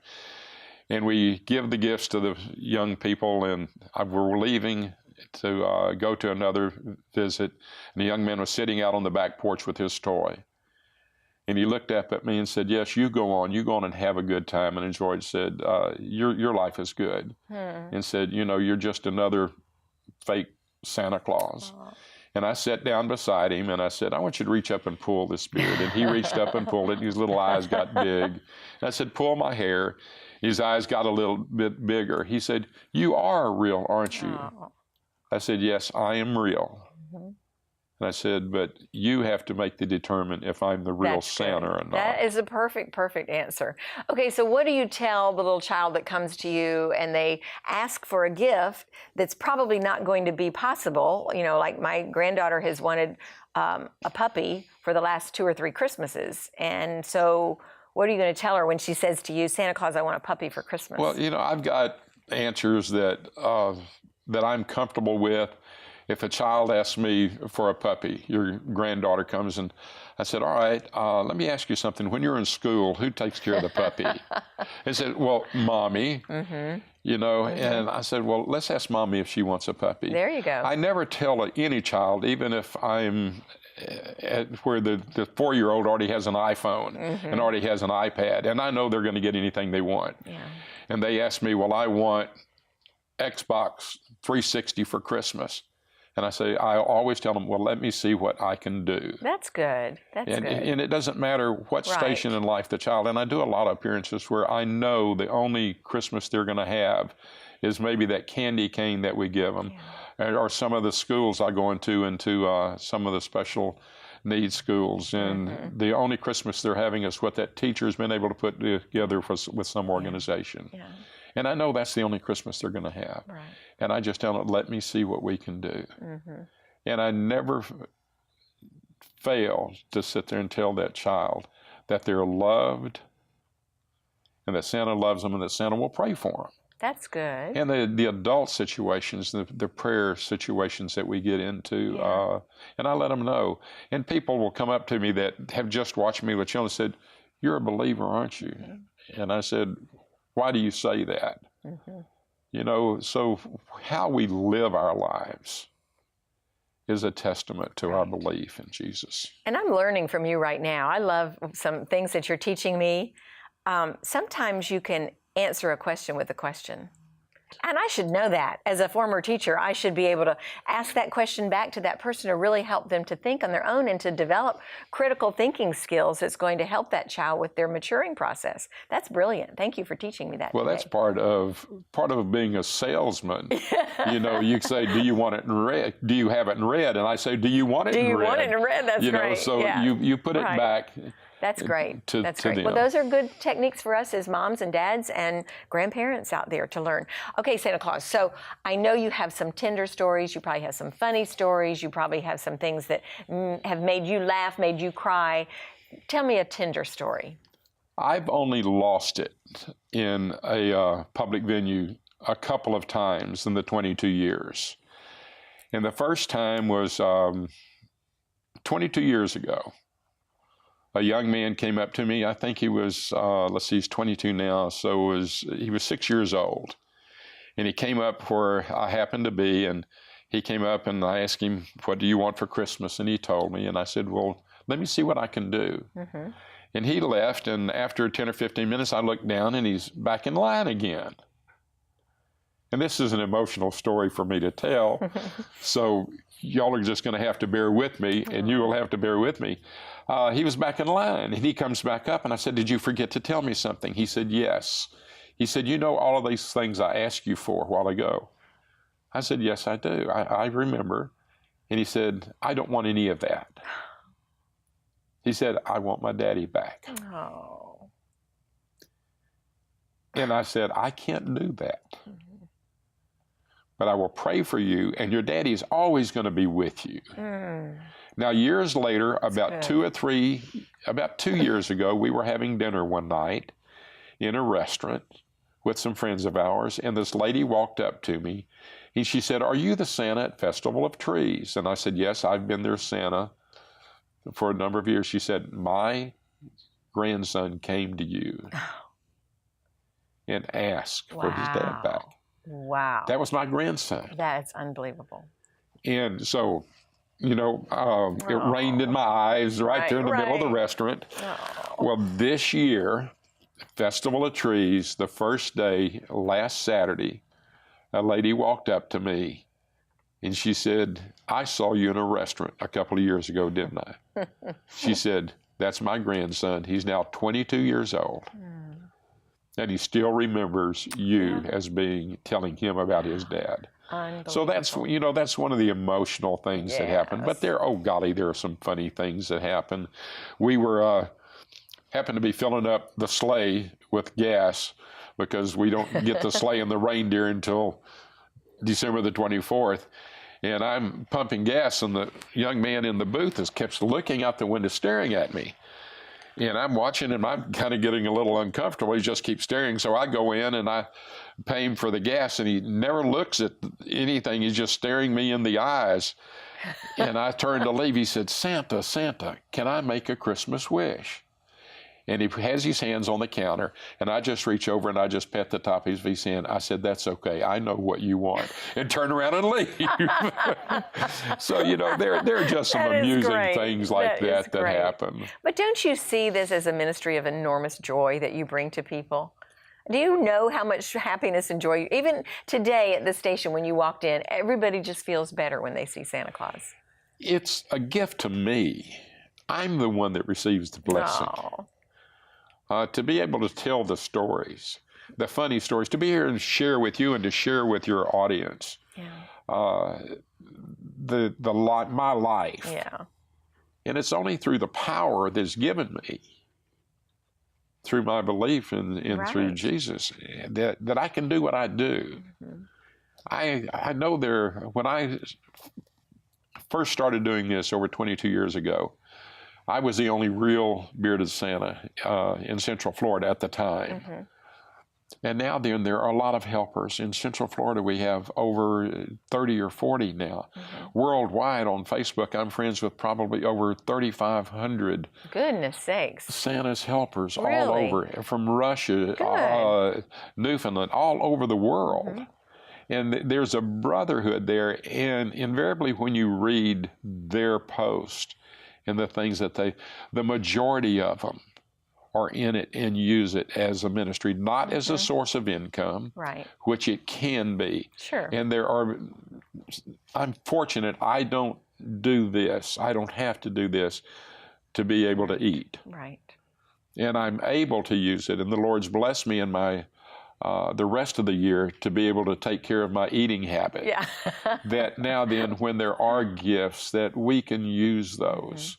G: And we give the gifts to the young people, and we're leaving to go to another visit. And the young man was sitting out on the back porch with his toy. And he looked up at me and said, yes, you go on and have a good time and enjoy it. Said, your life is good. And said, you're just another fake Santa Claus. And I sat down beside him and I said, I want you to reach up and pull this beard. And he reached up and pulled it, and his little eyes got big. And I said, pull my hair. His eyes got a little bit bigger. He said, you are real, aren't you?
A: Oh.
G: I said, yes, I am real. And I said, but you have to make the determine if I'm the real
A: That's
G: Santa
A: good.
G: or not.
A: That is a perfect answer. Okay, so what do you tell the little child that comes to you and they ask for a gift that's probably not going to be possible? Like my granddaughter has wanted a puppy for the last 2 or 3 Christmases. And so what are you going to tell her when she says to you, Santa Claus, I want a puppy for Christmas?
G: Well, I've got answers that I'm comfortable with. If a child asks me for a puppy, your granddaughter comes and I said, all right, let me ask you something. When you're in school, who takes care of the puppy? They said, well, Mommy, and I said, well, let's ask Mommy if she wants a puppy.
A: There you go.
G: I never tell any child, even if I'm at where the 4-year-old already has an iPhone and already has an iPad, and I know they're going to get anything they want.
A: Yeah.
G: And they ask me, well, I want Xbox 360 for Christmas. And I always tell them, well, let me see what I can do.
A: That's good.
G: And it doesn't matter what station in life the child, and I do a lot of appearances where I know the only Christmas they're going to have is maybe that candy cane that we give them. Or some of the schools I go into some of the special need schools, and the only Christmas they're having is what that teacher's been able to put together with some organization.
A: Yeah.
G: And I know that's the only Christmas they're going to have.
A: Right.
G: And I just tell them, let me see what we can do. And I never fail to sit there and tell that child that they're loved and that Santa loves them and that Santa will pray for them.
A: That's good.
G: And the adult situations, the prayer situations that we get into, and I let them know. And people will come up to me that have just watched me with children and said, "You're a believer, aren't you?" And I said, "Why do you say that?" You know, so how we live our lives is a testament to our belief in Jesus.
A: And I'm learning from you right now. I love some things that you're teaching me. Sometimes you can answer a question with a question. And I should know that. As a former teacher, I should be able to ask that question back to that person to really help them to think on their own and to develop critical thinking skills that's going to help that child with their maturing process. That's brilliant. Thank you for teaching me that
G: Well,
A: today.
G: that's part of being a salesman. You know, you say, "Do you want it in red? Do you have it in red?" And I say, "Do you want it in red?"
A: Do you want it in red? That's
G: you know,
A: great.
G: so
A: Yeah.
G: you put it
A: Right.
G: back.
A: That's great. That's
G: to
A: great.
G: them.
A: Well, those are good techniques for us as moms and dads and grandparents out there to learn. Okay, Santa Claus. So I know you have some tender stories. You probably have some funny stories. You probably have some things that have made you laugh, made you cry. Tell me a tender story.
G: I've only lost it in a public venue a couple of times in the 22 years. And the first time was 22 years ago. A young man came up to me. I think he was, he's 22 now, so he was 6 years old. And he came up where I happened to be, and he came up and I asked him, "What do you want for Christmas?" And he told me, and I said, "Well, let me see what I can do." And he left, and after 10 or 15 minutes, I looked down and he's back in line again. And this is an emotional story for me to tell, so y'all are just going to have to bear with me, and you will have to bear with me. He was back in line, and he comes back up, and I said, "Did you forget to tell me something?" He said, "Yes." He said, "You know all of these things I asked you for a while ago?" I said, "Yes, I do. I remember." And he said, "I don't want any of that." He said, "I want my daddy back."
A: Oh.
G: And I said, "I can't do that. But I will pray for you, and your daddy is always going to be with you." Now, years later, about 2 years ago, we were having dinner one night in a restaurant with some friends of ours, and this lady walked up to me, and she said, "Are you the Santa at Festival of Trees?" And I said, "Yes, I've been their Santa for a number of years." She said, "My grandson came to you and asked for his dad back."
A: Wow.
G: That was my grandson.
A: That's unbelievable.
G: And so, you know, it rained in my eyes right there in the middle of the restaurant. Well, this year, Festival of Trees, the first day, last Saturday, a lady walked up to me and she said, "I saw you in a restaurant a couple of years ago, didn't I?" She said, "That's my grandson. He's now 22 years old. And he still remembers you as telling him about his dad." So that's, you know, that's one of the emotional things that happen. But there are some funny things that happen. We were, happened to be filling up the sleigh with gas because we don't get the sleigh and the reindeer until December the 24th. And I'm pumping gas, and the young man in the booth kept looking out the window, staring at me. And I'm watching him, I'm kind of getting a little uncomfortable. He just keeps staring. So I go in and I pay him for the gas, and he never looks at anything. He's just staring me in the eyes. And I turned to leave. He said, "Santa, Santa, can I make a Christmas wish?" And he has his hands on the counter, and I just reach over and I just pet the top of his hand. I said, "That's okay. I know what you want," and turn around and leave. So, you know, there are just some amusing things like that happen.
A: But don't you see this as a ministry of enormous joy that you bring to people? Do you know how much happiness and joy, even today at the station when you walked in, everybody just feels better when they see Santa Claus?
G: It's a gift to me. I'm the one that receives the blessing. To be able to tell the stories, the funny stories, to be here and share with you and to share with your audience, my life And it's only through the power that's given me, through my belief in through Jesus, that I can do what I do. I know when I first started doing this over 22 years ago, I was the only real bearded Santa in Central Florida at the time. And now then, there are a lot of helpers. In Central Florida, we have over 30 or 40 now. Worldwide on Facebook, I'm friends with probably over 3,500
A: Goodness sakes.
G: Santa's helpers all
A: Really?
G: over, from Russia, Newfoundland, all over the world. And there's a brotherhood there, and invariably when you read their post and the things that the majority of them are in it and use it as a ministry, not as a source of income,
A: Right.
G: which it can be.
A: Sure.
G: And I'm fortunate I don't do this. I don't have to do this to be able to eat.
A: Right.
G: And I'm able to use it, and the Lord's blessed me in my the rest of the year to be able to take care of my eating habit.
A: Yeah.
G: That now then, when there are gifts, that we can use those.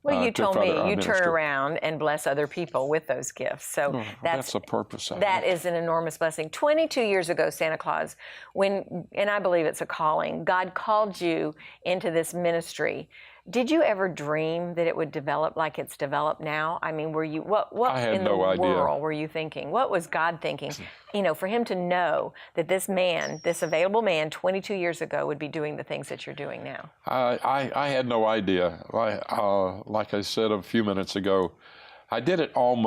A: Well, you
G: to
A: told me
G: further our
A: you turn
G: ministry.
A: around and bless other people with those gifts. So
G: That's the purpose of
A: that
G: it.
A: is an enormous blessing. 22 years ago, Santa Claus, and I believe it's a calling, God called you into this ministry. Did you ever dream that it would develop like it's developed now? I mean, were you, what
G: I had
A: in
G: no
A: the
G: idea.
A: world were you thinking? What was God thinking? You know, for him to know that this man, this available man 22 years ago would be doing the things that you're doing now.
G: I had no idea. Like I said a few minutes ago, I did it for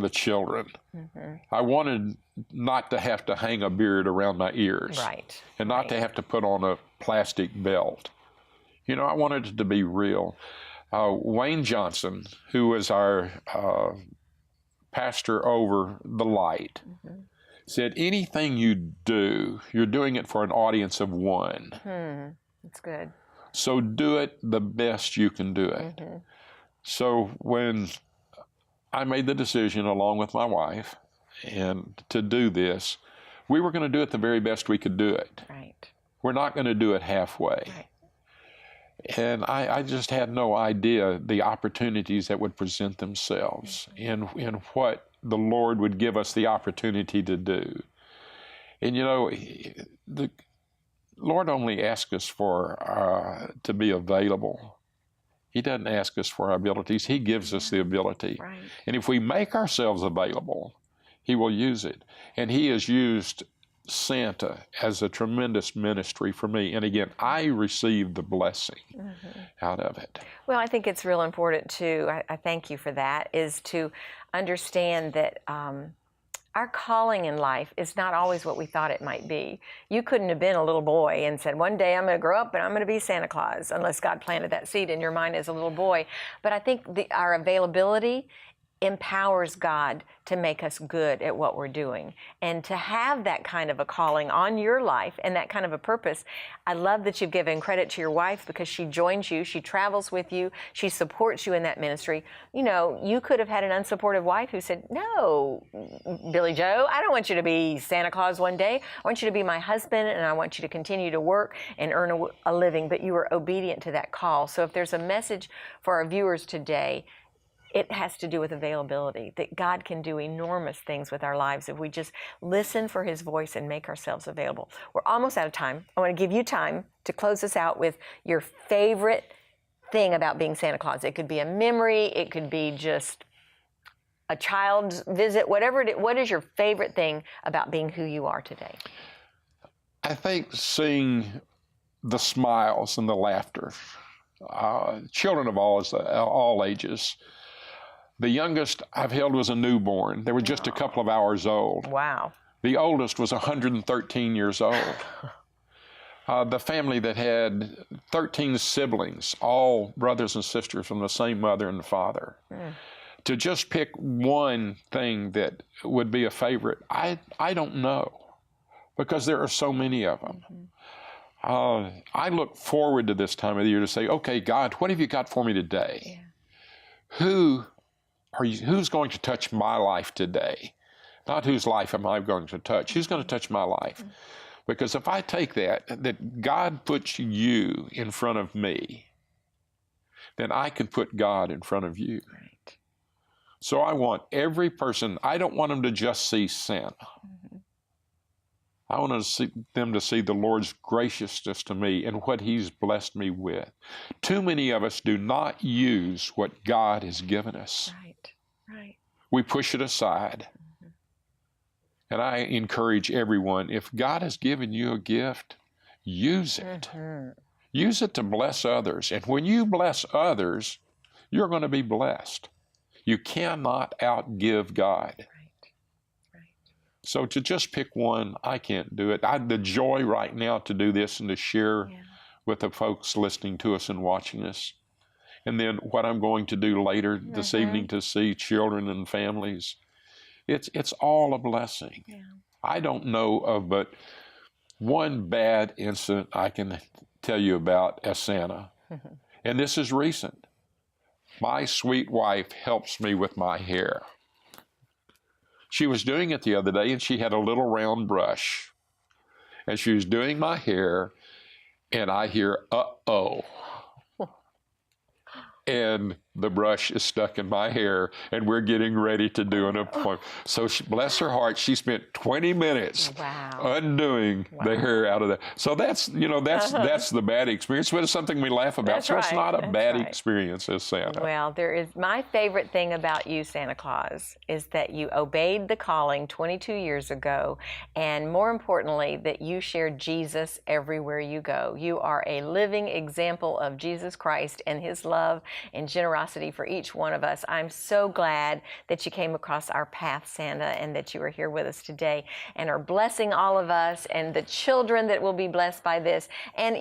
G: the children. I wanted not to have to hang a beard around my ears.
A: Right.
G: And not to have to put on a plastic belt. You know, I wanted it to be real. Wayne Johnson, who was our pastor over the Light, said, anything you do, you're doing it for an audience of one.
A: That's good.
G: So do it the best you can do it. So when I made the decision along with my wife and to do this, we were going to do it the very best we could do it.
A: Right.
G: We're not going to do it halfway.
A: Right.
G: And I just had no idea the opportunities that would present themselves and what the Lord would give us the opportunity to do. And you know, the Lord only asks us to be available. He doesn't ask us for our abilities. He gives us the ability.
A: Right.
G: And if we make ourselves available, He will use it. And He has used Santa as a tremendous ministry for me. And again, I received the blessing out of it.
A: Well, I think it's real important too, I thank you for that, is to understand that our calling in life is not always what we thought it might be. You couldn't have been a little boy and said, one day I'm going to grow up and I'm going to be Santa Claus, unless God planted that seed in your mind as a little boy. But I think our availability empowers God to make us good at what we're doing. And to have that kind of a calling on your life and that kind of a purpose, I love that you've given credit to your wife because she joins you, she travels with you, she supports you in that ministry. You know, you could have had an unsupportive wife who said, no, Billy Joe, I don't want you to be Santa Claus one day. I want you to be my husband and I want you to continue to work and earn a living, but you were obedient to that call. So if there's a message for our viewers today, it has to do with availability, that God can do enormous things with our lives if we just listen for His voice and make ourselves available. We're almost out of time. I want to give you time to close us out with your favorite thing about being Santa Claus. It could be a memory, it could be just a child's visit, whatever it is. What is your favorite thing about being who you are today?
G: I think seeing the smiles and the laughter, children of all ages. The youngest I've held was a newborn. They were just a couple of hours old.
A: Wow.
G: The oldest was 113 years old. The family that had 13 siblings, all brothers and sisters from the same mother and father. To just pick one thing that would be a favorite, I don't know, because there are so many of them. I look forward to this time of the year to say, okay, God, what have you got for me today? Yeah. Who's going to touch my life today? Not whose life am I going to touch? Who's going to touch my life? Because if I take that God puts you in front of me, then I can put God in front of you. Right. So I want every person, I don't want them to just see Santa. I want them to see the Lord's graciousness to me and what He's blessed me with. Too many of us do not use what God has given us.
A: Right, right.
G: We push it aside. And I encourage everyone, if God has given you a gift, use it. Use it to bless others. And when you bless others, you're going to be blessed. You cannot outgive God. So to just pick one, I can't do it. I have the joy right now to do this and to share with the folks listening to us and watching us. And then what I'm going to do later this evening to see children and families. It's all a blessing. Yeah. I don't know of but one bad incident I can tell you about as Santa. And this is recent. My sweet wife helps me with my hair. She was doing it the other day, and she had a little round brush. And she was doing my hair, and I hear, uh-oh. And the brush is stuck in my hair, and we're getting ready to do an appointment. So bless her heart, she spent 20 minutes undoing the hair out of that. So that's the bad experience, but it's something we laugh about.
A: That's
G: so it's
A: right.
G: not a
A: That's
G: bad
A: right.
G: experience as Santa.
A: Well, my favorite thing about you, Santa Claus, is that you obeyed the calling 22 years ago, and more importantly, that you share Jesus everywhere you go. You are a living example of Jesus Christ and His love and generosity for each one of us. I'm so glad that you came across our path, Santa, and that you are here with us today and are blessing all of us and the children that will be blessed by this. And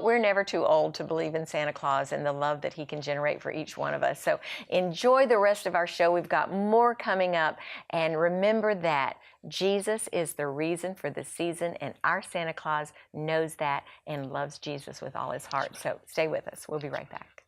A: we're never too old to believe in Santa Claus and the love that he can generate for each one of us. So enjoy the rest of our show. We've got more coming up. And remember that Jesus is the reason for the season, and our Santa Claus knows that and loves Jesus with all his heart. So stay with us. We'll be right back.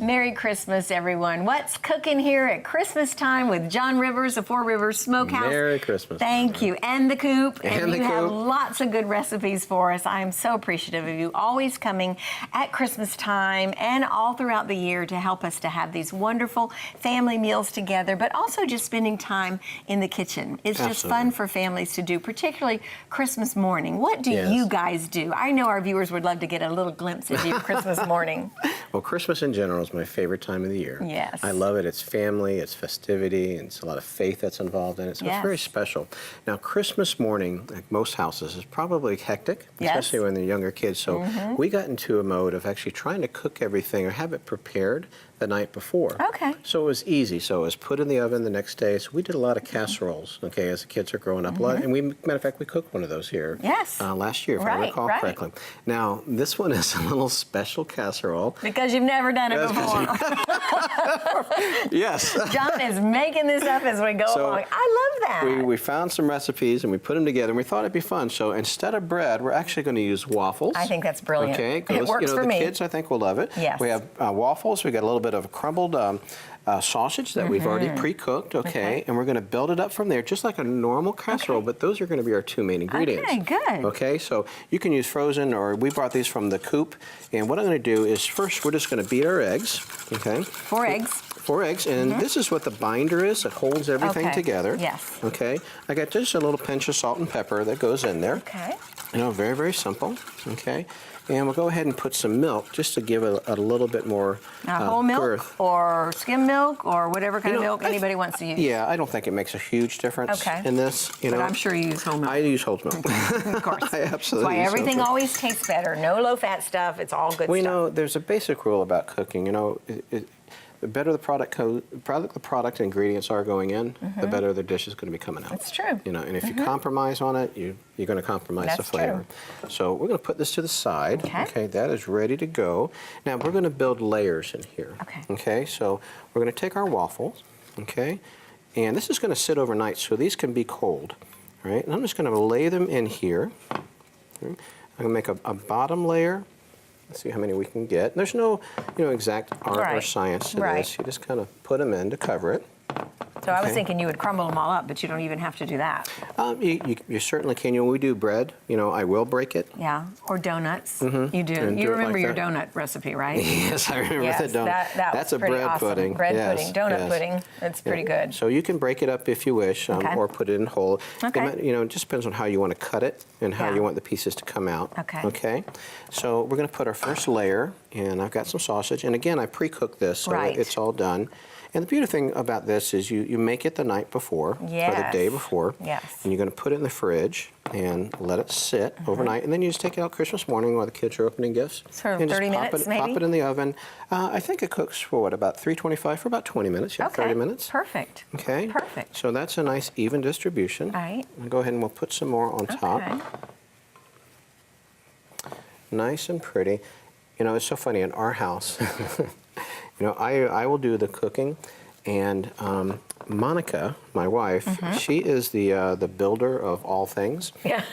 A: Merry Christmas, everyone. What's cooking here at Christmas time with John Rivers of Four Rivers Smokehouse?
H: Merry Christmas.
A: Thank you. And the Coop.
H: And
A: you
H: the
A: have
H: Coop.
A: lots of good recipes for us. I am so appreciative of you always coming at Christmas time and all throughout the year to help us to have these wonderful family meals together, but also just spending time in the kitchen. It's just fun for families to do, particularly Christmas morning. What do you guys do? I know our viewers would love to get a little glimpse into your Christmas morning.
H: Well, Christmas in general is my favorite time of the year.
A: Yes.
H: I love it. It's family, it's festivity, and it's a lot of faith that's involved in it. So it's very special. Now, Christmas morning, like most houses, is probably hectic, especially when they're younger kids. So we got into a mode of actually trying to cook everything or have it prepared the night before.
A: Okay.
H: So it was easy. So it was put in the oven the next day. So we did a lot of casseroles, as the kids are growing up. A lot, and matter of fact, we cooked one of those here last year, if I recall correctly. Now, this one is a little special casserole.
A: Because you've never done it before.
H: Yes.
A: John is making this up as we go along. I love that.
H: We found some recipes and we put them together and we thought it'd be fun. So instead of bread, we're actually going to use waffles.
A: I think that's brilliant.
H: Okay.
A: It works for
H: the
A: me.
H: kids, I think, will love it.
A: Yes.
H: We have waffles. We got a little bit of crumbled sausage that we've already pre-cooked. Okay. And we're going to build it up from there, just like a normal casserole. But those are going to be our two main ingredients.
A: Okay, good.
H: Okay. So you can use frozen, or we brought these from the Coop. And what I'm going to do is first we're just going to beat our eggs. Okay.
A: 4 eggs.
H: 4 eggs, and this is what the binder is. It holds everything together.
A: Yes.
H: Okay. I got just a little pinch of salt and pepper that goes in there.
A: Okay.
H: Very, very simple. Okay. And we'll go ahead and put some milk just to give it a little bit more
A: whole milk
H: girth.
A: or skim milk or whatever kind of milk anybody wants to use.
H: Yeah, I don't think it makes a huge difference in this.
A: But I'm sure you use whole milk.
H: I use whole milk.
A: Of course.
H: I absolutely
A: That's why
H: use
A: everything
H: whole milk.
A: always tastes better. No low-fat stuff. It's all good stuff.
H: There's a basic rule about cooking. The better the product and ingredients are going in, the better the dish is going to be coming out.
A: That's true.
H: And if you compromise on it, you're going to compromise the flavor.
A: True.
H: So we're going to put this to the side.
A: Okay.
H: That is ready to go. Now we're going to build layers in here.
A: Okay.
H: So we're going to take our waffles. And this is going to sit overnight, so these can be cold. All right. And I'm just going to lay them in here. I'm going to make a bottom layer Let's see how many we can get. There's no, exact art or
A: Right.
H: science to
A: Right.
H: this. You just kind of put them in to cover it.
A: So I was
H: Okay.
A: thinking you would crumble them all up, but you don't even have to do that.
H: You certainly can. When we do bread, I will break it.
A: Yeah, or donuts. You do.
H: And
A: You
H: do it
A: remember
H: like
A: your
H: that.
A: donut recipe, right?
H: Yes, I remember
A: Yes,
H: the donut.
A: that
H: That's
A: was
H: a
A: pretty
H: bread
A: awesome.
H: pudding.
A: Bread
H: Yes,
A: pudding, donut
H: yes.
A: pudding. It's pretty good.
H: So you can break it up if you wish,
A: Okay.
H: or put it in whole.
A: Okay.
H: It just depends on how you want to cut it and how
A: Yeah.
H: you want the pieces to come out.
A: Okay.
H: Okay. So we're going to put our first layer, and I've got some sausage. And again, I pre-cooked this, so
A: Right.
H: it's all done. And the beautiful thing about this is you make it the night before, or the
A: Yes.
H: day before.
A: Yes.
H: And you're going to put it in the fridge and let it sit overnight. And then you just take it out Christmas morning while the kids are opening gifts.
A: So
H: and just
A: 30
H: pop
A: minutes,
H: it, Pop
A: maybe?
H: it in the oven. I think it cooks for about 325 for about 20 minutes. Yeah,
A: Okay.
H: 30 minutes.
A: Perfect.
H: Okay.
A: Perfect.
H: So that's a nice even distribution.
A: All right.
H: We'll go ahead and we'll put some more on top.
A: Okay.
H: Nice and pretty. It's so funny in our house. I will do the cooking, and Monica, my wife, she is the builder of all things.
A: Yeah.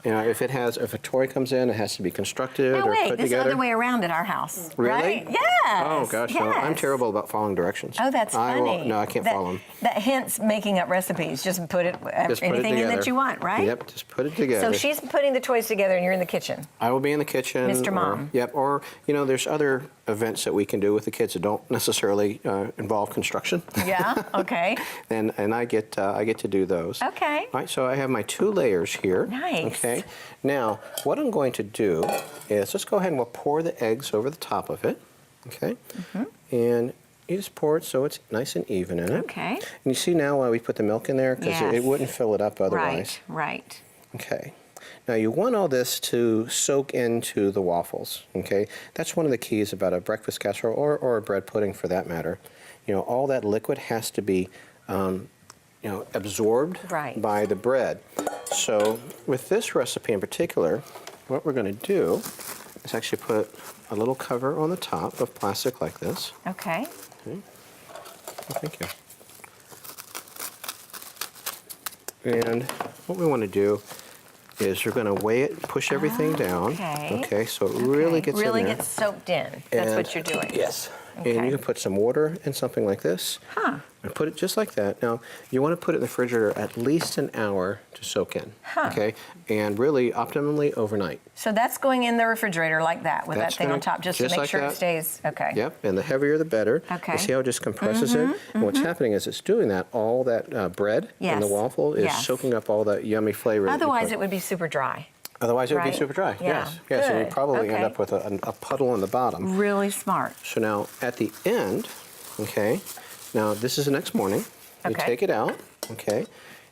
H: If a toy comes in, it has to be constructed
A: No,
H: or
A: wait,
H: put
A: this is the
H: together.
A: other way around at our house.
H: Really?
A: Right? Yes.
H: Oh gosh, no, I'm
A: yes.
H: terrible about following directions.
A: Oh, that's funny.
H: No, I can't follow them.
A: That hence making up recipes. Just put it
H: Just put it
A: anything in that
H: together.
A: you want, right?
H: Yep, just put it together.
A: So she's putting the toys together, and you're in the kitchen.
H: I will be in the kitchen.
A: Mr.
H: or-
A: Mom.
H: Yep. Or there's other events that we can do with the kids that don't necessarily involve construction.
A: Yeah. Okay.
H: and I get to do those.
A: Okay.
H: All right. So I have my 2 layers here.
A: Nice.
H: Okay. Now what I'm going to do is let's go ahead and we'll pour the eggs over the top of it. Okay. And you just pour it so it's nice and even in it.
A: Okay.
H: And you see now why we put the milk in there because
A: Yes.
H: it wouldn't fill it up otherwise.
A: Right.
H: Okay. Now you want all this to soak into the waffles, okay? That's one of the keys about a breakfast casserole or a bread pudding for that matter. All that liquid has to be, absorbed
A: Right.
H: by the bread. So with this recipe in particular, what we're going to do is actually put a little cover on the top of plastic like this.
A: Okay.
H: Oh, thank you. And what we want to do is you're going to weigh it, push everything down.
A: Okay.
H: Okay, so it really gets
A: really
H: in there.
A: gets soaked in. That's
H: And-
A: what you're doing.
H: Yes.
A: Okay.
H: And you can put some water in something like this.
A: Huh.
H: And put it just like that. Now, you want to put it in the refrigerator at least an hour to soak in.
A: Huh.
H: Okay? And really, optimally, overnight.
A: So that's going in the refrigerator like that with
H: That's
A: that thing
H: gonna-
A: on top, just to
H: just
A: make
H: like
A: sure it
H: that.
A: stays. Okay.
H: Yep, and the heavier the better.
A: Okay.
H: You see how it just compresses it? And what's happening is it's doing that. All that bread in the
A: Yes.
H: waffle is
A: Yes.
H: soaking up all that yummy flavor. that you
A: Otherwise,
H: put.
A: it would be super dry.
H: Otherwise, it would
A: right?
H: be super dry.
A: Yeah.
H: Yes. Yes, and
A: Good.
H: you'd probably
A: Okay.
H: end up with a puddle on the bottom.
A: Really smart.
H: So now at the end, okay, now this is the next morning. You
A: Okay.
H: take it out, okay,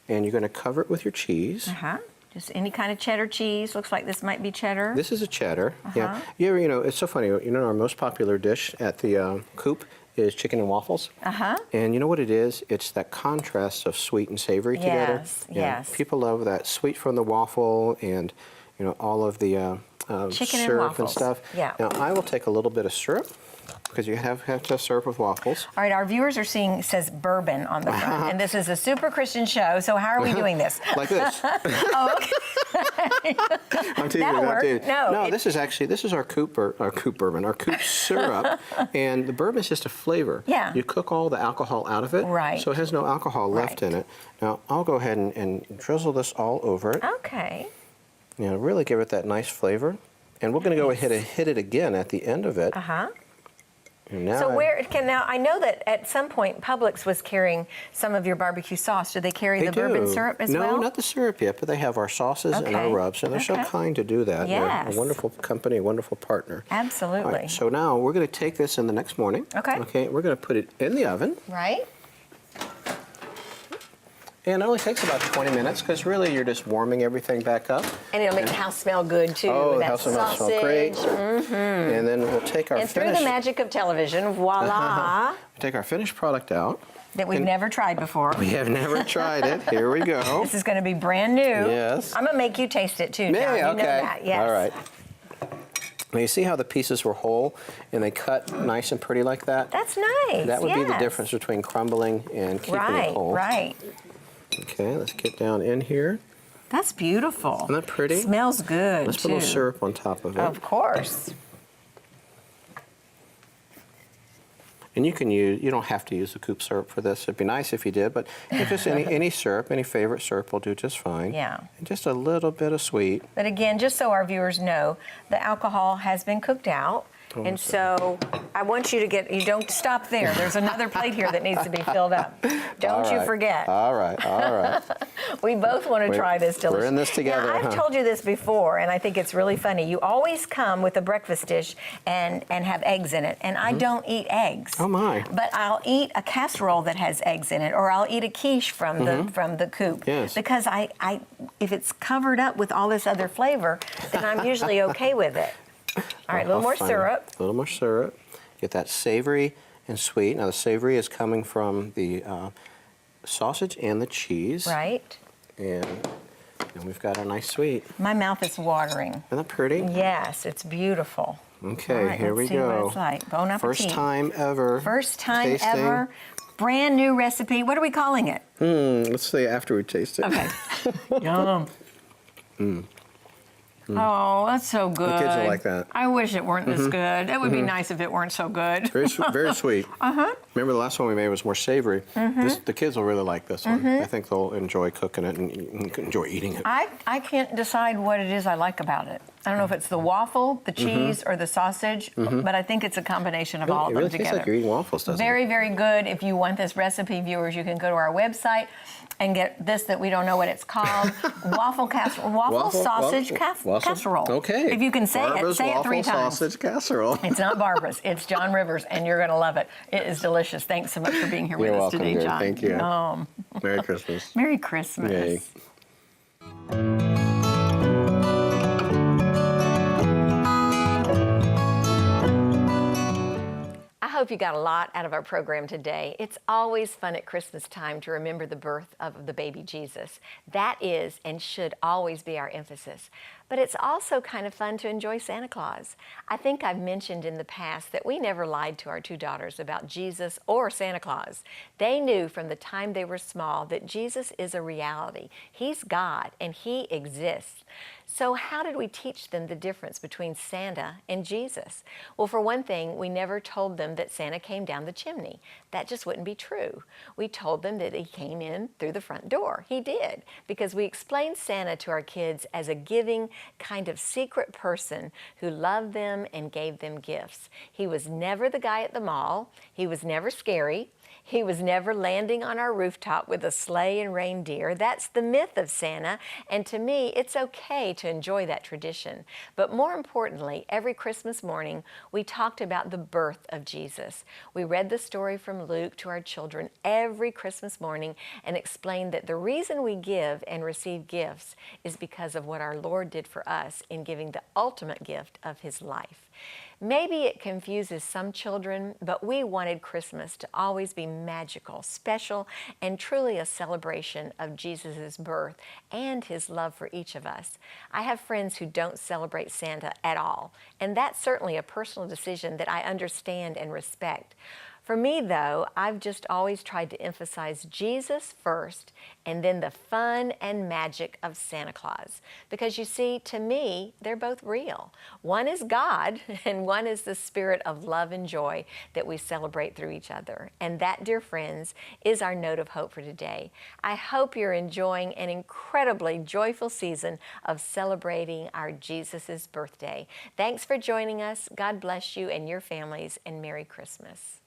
H: and you're going to cover it with your cheese.
A: Uh-huh. Just any kind of cheddar cheese. Looks like this might be cheddar.
H: This is a cheddar.
A: Uh-huh.
H: Yeah. It's so funny. Our most popular dish at the Coop is chicken and waffles.
A: Uh-huh.
H: And you know what it is? It's that contrast of sweet and savory together.
A: Yes,
H: Yeah.
A: yes.
H: People love that sweet from the waffle and all of the
A: Chicken and
H: syrup
A: waffles.
H: stuff.
A: Yeah.
H: Now I will take a little bit of syrup because you have to have syrup with waffles.
A: All right, our viewers are seeing it says bourbon on the front, and this is a super Christian show. So how are we doing this?
H: Like this.
A: Oh, okay.
H: I'm teasing
A: That'll
H: you, I'm
A: work.
H: teasing you.
A: No,
H: this is our Coop bourbon, our Coop syrup, and the bourbon is just a flavor.
A: Yeah.
H: You cook all the alcohol out of it,
A: Right.
H: so it has no alcohol left
A: Right.
H: in it. Now I'll go ahead and drizzle this all over it.
A: Okay.
H: Really give it that nice flavor, and we're going to go ahead and hit it again at the end of it.
A: Uh-huh.
H: And now
A: So
H: I-
A: now I know that at some point Publix was carrying some of your barbecue sauce. Do they carry
H: They
A: the bourbon
H: do.
A: syrup as
H: no,
A: well?
H: No, not the syrup yet, but they have our sauces and our
A: Okay.
H: rubs, and they're so
A: Okay.
H: kind to do that. They're
A: Yes.
H: a wonderful company, a wonderful partner.
A: Absolutely.
H: All right, so now we're going to take this in the next morning.
A: Okay.
H: Okay, we're going to put it in the oven,
A: Right?
H: and it only takes about 20 minutes because really you're just warming everything back up.
A: And it'll make the house smell good too.
H: Oh, the
A: that
H: house smells
A: sausage.
H: great. And then we'll take our
A: And through
H: finished,
A: the magic of television, voila,
H: take our finished product out.
A: that we've
H: And-
A: never tried before.
H: We have never tried it. Here we go.
A: This is going to be brand new.
H: Yes.
A: I'm going to make you taste it too, John.
H: Yeah,
A: You
H: okay.
A: know that. Yes.
H: All right. Now you see how the pieces were whole and they cut nice and pretty like that?
A: That's nice.
H: That would be the
A: yes.
H: difference between crumbling and keeping
A: Right,
H: it whole.
A: right.
H: Okay, let's get down in here.
A: That's beautiful.
H: Isn't that pretty?
A: Smells good
H: Let's put
A: too.
H: a little syrup on top of it.
A: Of course.
H: And you don't have to use the Coop syrup for this. It'd be nice if you did, but just any syrup, any favorite syrup will do just fine.
A: Yeah.
H: And just a little bit of sweet.
A: But again, just so our viewers know, the alcohol has been cooked out. And so I want you to you don't stop there. There's another plate here that needs to be filled up. Don't you forget.
H: All right.
A: We both want to try this delicious.
H: We're in this together.
A: Now, I've told you this before, and I think it's really funny. You always come with a breakfast dish and have eggs in it, and I don't eat eggs.
H: Oh my!
A: But I'll eat a casserole that has eggs in it, or I'll eat a quiche from the Coop.
H: Yes.
A: Because if it's covered up with all this other flavor, then I'm usually okay with it. All right, a little more syrup.
H: A little more syrup. Get that savory and sweet. Now the savory is coming from the sausage and the cheese.
A: Right.
H: And we've got our nice sweet.
A: My mouth is watering.
H: Isn't that pretty?
A: Yes, it's beautiful.
H: Okay,
A: All right,
H: here we
A: let's see
H: go.
A: what it's like. Bon appetit.
H: First time ever.
A: First time
H: tasting.
A: ever. Brand new recipe. What are we calling it?
H: Let's see after we taste it.
A: Okay. Yum. Oh, that's so good.
H: The kids will like that.
A: I wish it weren't this good. It would be nice if it weren't so good.
H: Very sweet. Remember the last one we made was more savory. The kids will really like this one. I think they'll enjoy cooking it and enjoy eating it.
A: I can't decide what it is I like about it. I don't know if it's the waffle, the cheese, or the sausage, but I think it's a combination of all of
H: It
A: them
H: really
A: together.
H: tastes like you're eating waffles, doesn't
A: Very,
H: it?
A: very good. If you want this recipe, viewers, you can go to our website and get this that we don't know what it's called. Waffle sausage casserole.
H: Okay.
A: If you can say
H: Barbara's
A: it, say it 3
H: waffle
A: times.
H: sausage casserole.
A: It's not Barbara's, it's John Rivers, and you're going to love it. It is delicious. Thanks so much for being here
H: You're
A: with us
H: welcome,
A: today,
H: dear.
A: John.
H: Thank you.
A: Yum.
H: Merry Christmas.
A: Merry Christmas.
H: Yay.
A: I hope you got a lot out of our program today. It's always fun at Christmas time to remember the birth of the baby Jesus. That is and should always be our emphasis. But it's also kind of fun to enjoy Santa Claus. I think I've mentioned in the past that we never lied to our 2 daughters about Jesus or Santa Claus. They knew from the time they were small that Jesus is a reality. He's God and He exists. So how did we teach them the difference between Santa and Jesus? Well, for one thing, we never told them that Santa came down the chimney. That just wouldn't be true. We told them that he came in through the front door. He did, because we explained Santa to our kids as a giving, kind of secret person who loved them and gave them gifts. He was never the guy at the mall. He was never scary. He was never landing on our rooftop with a sleigh and reindeer. That's the myth of Santa, and to me, it's okay to enjoy that tradition. But more importantly, every Christmas morning, we talked about the birth of Jesus. We read the story from Luke to our children every Christmas morning and explained that the reason we give and receive gifts is because of what our Lord did for us in giving the ultimate gift of His life. Maybe it confuses some children, but we wanted Christmas to always be magical, special, and truly a celebration of Jesus' birth and His love for each of us. I have friends who don't celebrate Santa at all, and that's certainly a personal decision that I understand and respect. For me, though, I've just always tried to emphasize Jesus first and then the fun and magic of Santa Claus. Because you see, to me, they're both real. One is God and one is the spirit of love and joy that we celebrate through each other. And that, dear friends, is our note of hope for today. I hope you're enjoying an incredibly joyful season of celebrating our Jesus' birthday. Thanks for joining us. God bless you and your families, and Merry Christmas.